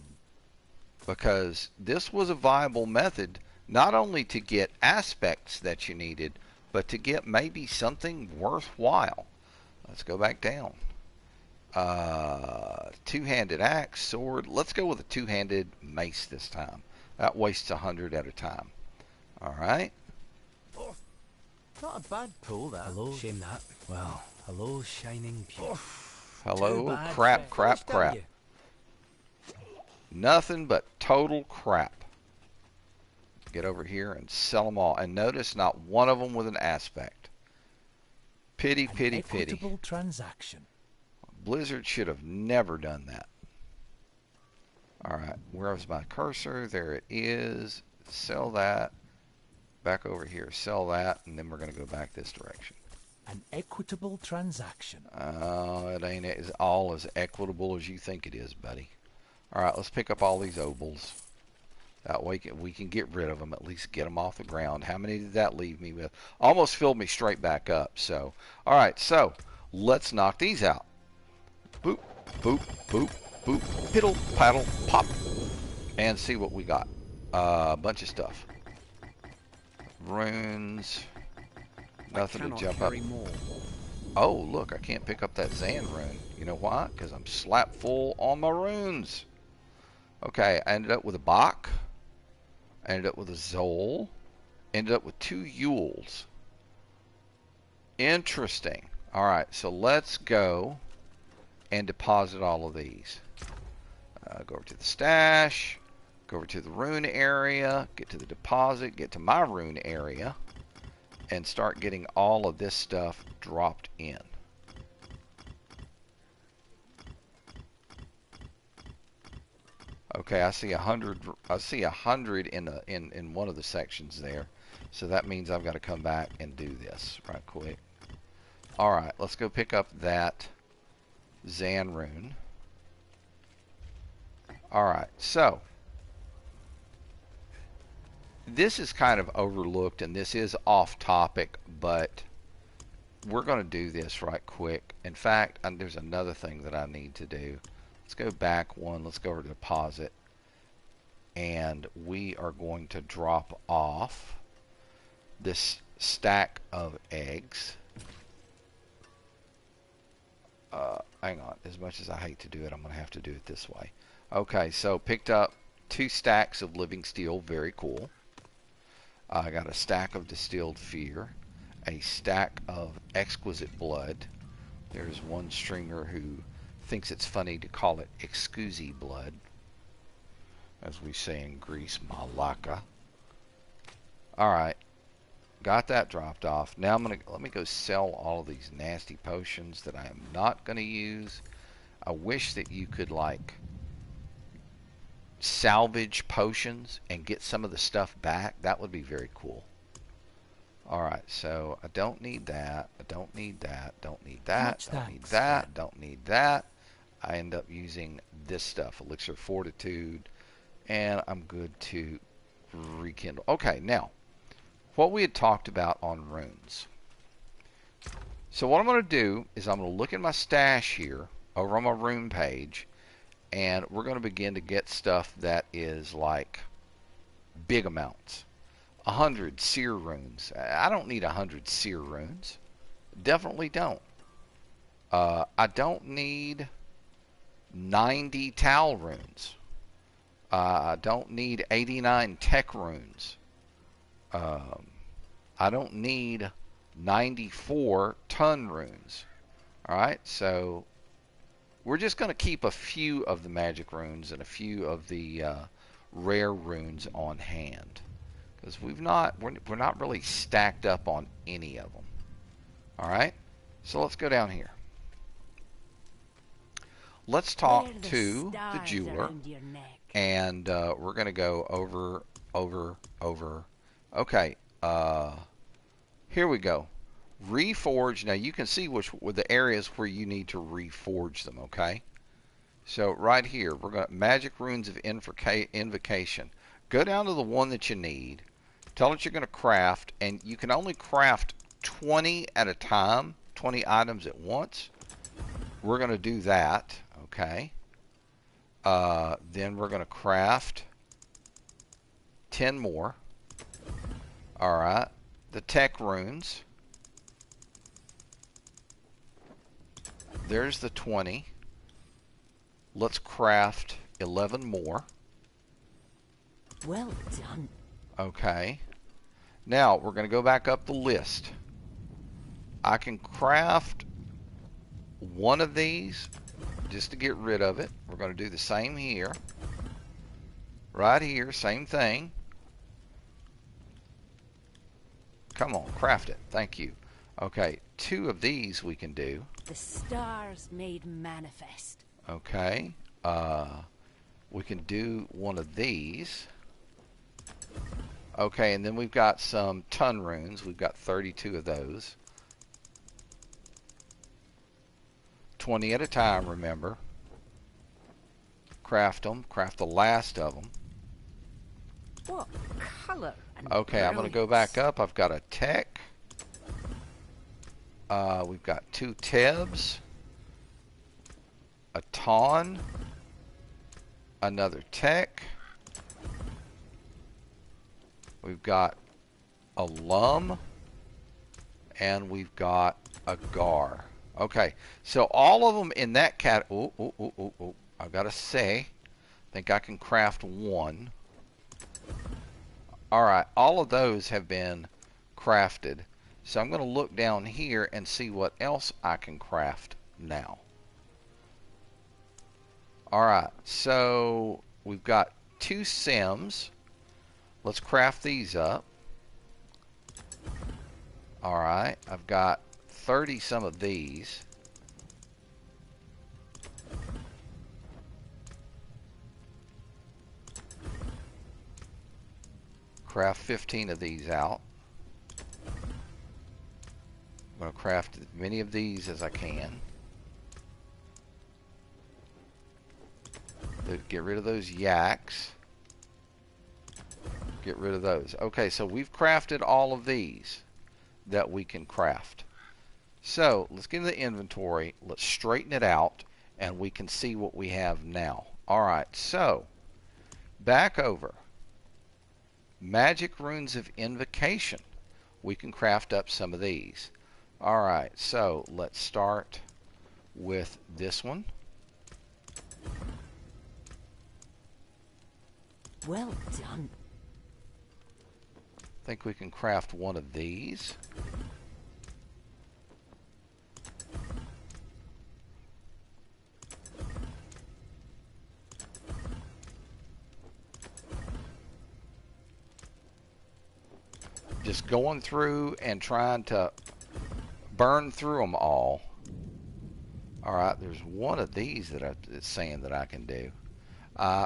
Because this was a viable method not only to get aspects that you needed, but to get maybe something worthwhile. Let's go back down. Two-handed axe, sword. Let's go with a two-handed mace this time. That wastes 100 at a time. All right. Not a bad pull, that. Hello, shame that. Well, hello, shining beauty. Hello, Too bad, crap, friend. crap, crap. You. Nothing but total crap. Get over here and sell them all. And notice not one of them with an aspect. Pity, pity, pity. Equitable transaction. Blizzard should have never done that. Alright, where was my cursor? There it is. Sell that. Back over here. Sell that. And then we're going to go back this direction. An equitable transaction. Oh, it ain't as all as equitable as you think it is, buddy. Alright, let's pick up all these obols. That way we can get rid of them, at least get them off the ground. How many did that leave me with? Almost filled me straight back up. So, alright, so let's knock these out. Boop, boop, boop, boop, piddle, paddle, pop. And see what we got. A bunch of stuff. Runes. Nothing to jump up. More. Oh, look, I can't pick up that Zan rune. You know why? Because I'm slap full on my runes. Okay, I ended up with a Bach. I ended up with a Zol. Ended up with 2 Yules. Interesting. Alright, so let's go and deposit all of these. Go over to the stash. Go over to the rune area. Get to the deposit. Get to my rune area. And start getting all of this stuff dropped in. Okay, I see 100. I see 100 in one of the sections there, so that means I've got to come back and do this right quick. All right, let's go pick up that Zan rune. All right, so this is kind of overlooked, and this is off topic, but we're going to do this right quick. In fact, there's another thing that I need to do. Let's go back one. Let's go over to deposit. And we are going to drop off this stack of eggs. Hang on. As much as I hate to do it, I'm going to have to do it this way. Okay, so picked up 2 stacks of living steel. Very cool. I got a stack of distilled fear. A stack of exquisite blood. There's one streamer who thinks it's funny to call it exquisite blood, as we say in Greece, malaka. Alright, got that dropped off. Now let me go sell all of these nasty potions that I am not going to use. I wish that you could like salvage potions and get some of the stuff back. That would be very cool. Alright, so I don't need that. I don't need that. Don't need that. Don't need that. Don't need that. I end up using this stuff, Elixir Fortitude, and I'm good to rekindle. Okay, now, what we had talked about on runes. So what I'm going to do is I'm going to look at my stash here, over on my rune page, and we're going to begin to get stuff that is like big amounts. 100 seer runes. I don't need 100 seer runes. Definitely don't. I don't need 90 towel runes. I don't need 89 tech runes. I don't need 94 ton runes. Alright, so we're just going to keep a few of the magic runes and a few of the rare runes on hand. Because we're not really stacked up on any of them. Alright, so let's go down here. Let's talk Wear the to the stars jeweler. around your neck. And we're going to go over. Okay, here we go. Reforge. Now you can see which were the areas where you need to reforge them, okay? So right here, we're going to Magic Runes of Invocation. Go down to the one that you need. Tell it you're going to craft, and you can only craft 20 at a time, 20 items at once. We're going to do that, okay? Then we're going to craft 10 more. Alright, the tech runes. There's the 20. Let's craft 11 more. Well done. Okay. Now, we're going to go back up the list. I can craft one of these just to get rid of it. We're going to do the same here. Right here, same thing. Come on, craft it. Thank you. Okay, 2 of these we can do. The stars made manifest. Okay. We can do one of these. Okay, and then we've got some ton runes. We've got 32 of those. 20 at a time, remember. Craft them. Craft the last of them. What color and Okay, I'm going to go brilliance. back up. I've got a tech. We've got 2 Tebs. A Ton. Another tech. We've got a Lum. And we've got a Gar. Okay, so all of them in that cat. I've got to say, I think I can craft 1. Alright, all of those have been crafted. So I'm going to look down here and see what else I can craft now. Alright, so we've got 2 Sims. Let's craft these up. Alright, I've got 30 some of these. Craft 15 of these out. I'm going to craft as many of these as I can. Get rid of those yaks. Get rid of those. Okay, so we've crafted all of these that we can craft. So let's get into the inventory. Let's straighten it out and we can see what we have now. Alright, so back over. Magic Runes of Invocation. We can craft up some of these. Alright, so let's start with this one. Well done. I think we can craft one of these. Just going through and trying to burn through them all. Alright, there's one of these that it's saying that I can do.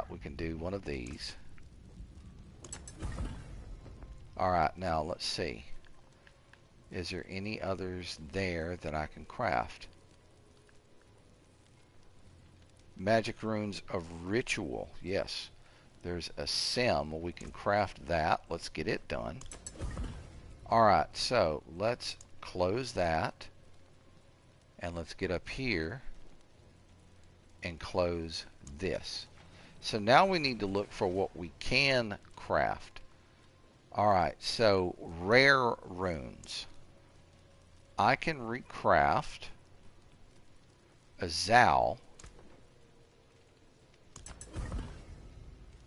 We can do one of these. Alright, now let's see. Is there any others there that I can craft? Magic Runes of Ritual. Yes. There's a sim. We can craft that. Let's get it done. Alright, so let's close that. And let's get up here and close this. So now we need to look for what we can craft. Alright, so rare runes. I can recraft a Zal.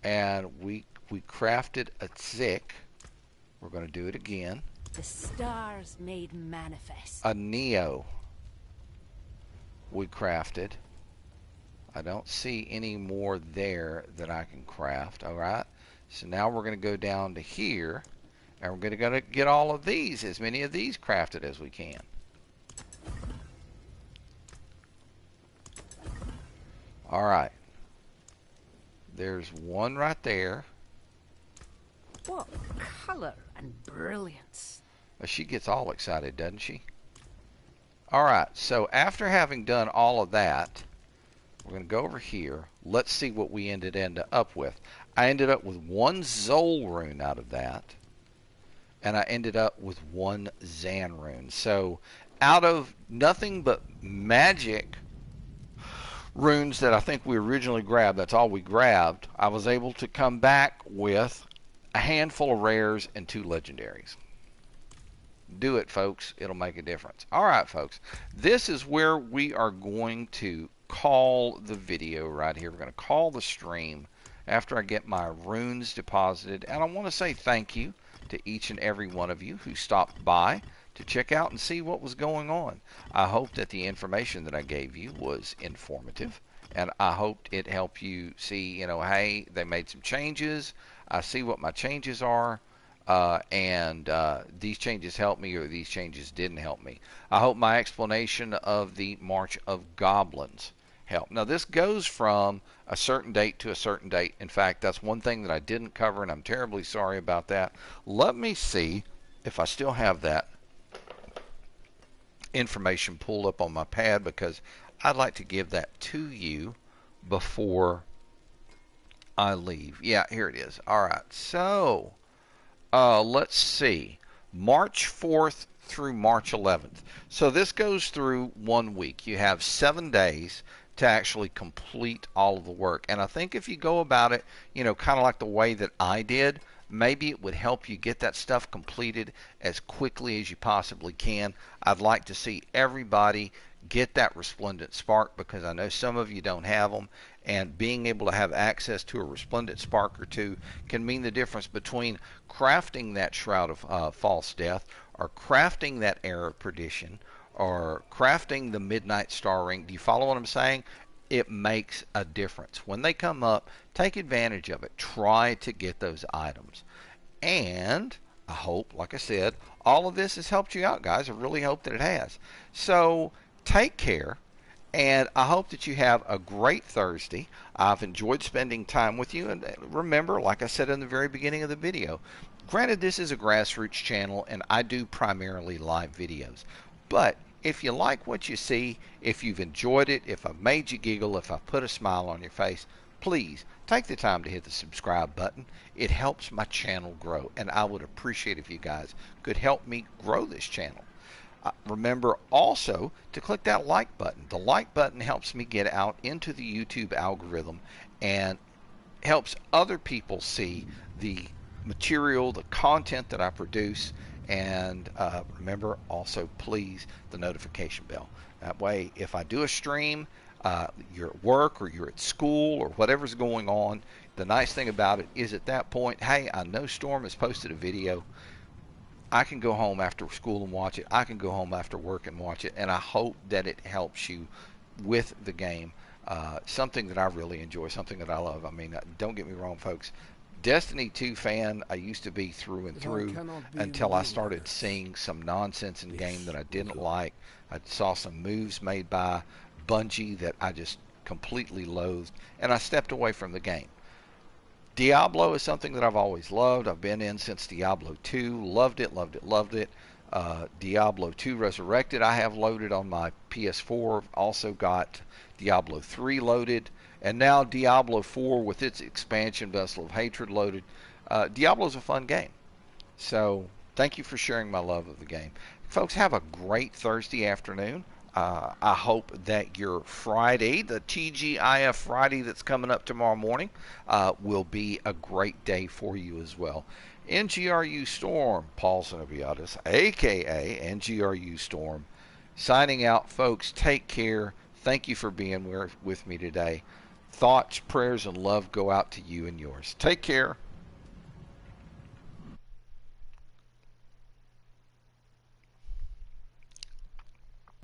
And we crafted a Zik. We're going to do it again. The stars made manifest. A Neo. we crafted. I don't see any more there that I can craft. All right. So now we're going to go down to here, and we're going to get all of these, as many of these crafted as we can. All right. There's one right there. What color and brilliance. She gets all excited, doesn't she? All right. So after having done all of that, we're going to go over here. Let's see what we ended up with. I ended up with 1 Zol rune out of that. And I ended up with 1 Zan rune. So out of nothing but magic runes that I think we originally grabbed, that's all we grabbed, I was able to come back with a handful of rares and 2 legendaries. Do it, folks. It'll make a difference. All right, folks. This is where we are going to call the video right here. We're going to call the stream after I get my runes deposited. And I want to say thank you to each and every one of you who stopped by to check out and see what was going on. I hope that the information that I gave you was informative, and I hoped it helped you see, hey, they made some changes. I see what my changes are, and these changes helped me, or these changes didn't help me. I hope my explanation of the March of Goblins helped. Now, this goes from a certain date to a certain date. In fact, that's one thing that I didn't cover, and I'm terribly sorry about that. Let me see if I still have that information pulled up on my pad, because I'd like to give that to you before I leave. Yeah, here it is. All right, so let's see. March 4th through March 11th. So this goes through 1 week. You have 7 days to actually complete all of the work. And I think if you go about it, kind of like the way that I did, maybe it would help you get that stuff completed as quickly as you possibly can. I'd like to see everybody get that resplendent spark, because I know some of you don't have them, and being able to have access to a resplendent spark or 2 can mean the difference between crafting that shroud of false death, or crafting that air of perdition, or crafting the midnight star ring. Do you follow what I'm saying? It makes a difference. When they come up, take advantage of it. Try to get those items. And I hope, like I said, all of this has helped you out, guys. I really hope that it has. So take care, and I hope that you have a great Thursday. I've enjoyed spending time with you. And remember, like I said in the very beginning of the video, granted, this is a grassroots channel, and I do primarily live videos. But if you like what you see, if you've enjoyed it, if I've made you giggle, if I've put a smile on your face, please take the time to hit the subscribe button. It helps my channel grow, and I would appreciate if you guys could help me grow this channel. Remember also to click that like button. The like button helps me get out into the YouTube algorithm and helps other people see the material, the content that I produce. And remember also, please, the notification bell. That way, if I do a stream, you're at work or you're at school or whatever's going on, the nice thing about it is at that point, hey, I know Storm has posted a video. I can go home after school and watch it. I can go home after work and watch it. And I hope that it helps you with the game. Something that I really enjoy, something that I love. I mean, don't get me wrong, folks. Destiny 2 fan I used to be through and through, until I started seeing some nonsense in the game that I didn't like. I saw some moves made by Bungie that I just completely loathed, and I stepped away from the game. Diablo is something that I've always loved. I've been in since Diablo 2. Loved it, loved it, loved it. Diablo 2 Resurrected I have loaded on my PS4. Also got Diablo 3 loaded. And now Diablo 4 with its expansion, Vessel of Hatred, loaded. Diablo's a fun game. So thank you for sharing my love of the game. Folks, have a great Thursday afternoon. I hope that your Friday, the TGIF Friday that's coming up tomorrow morning, will be a great day for you as well. NGRU Storm, Paul Zenobiatis, a.k.a. NGRU Storm, signing out. Folks, take care. Thank you for being with me today. Thoughts, prayers, and love go out to you and yours. Take care.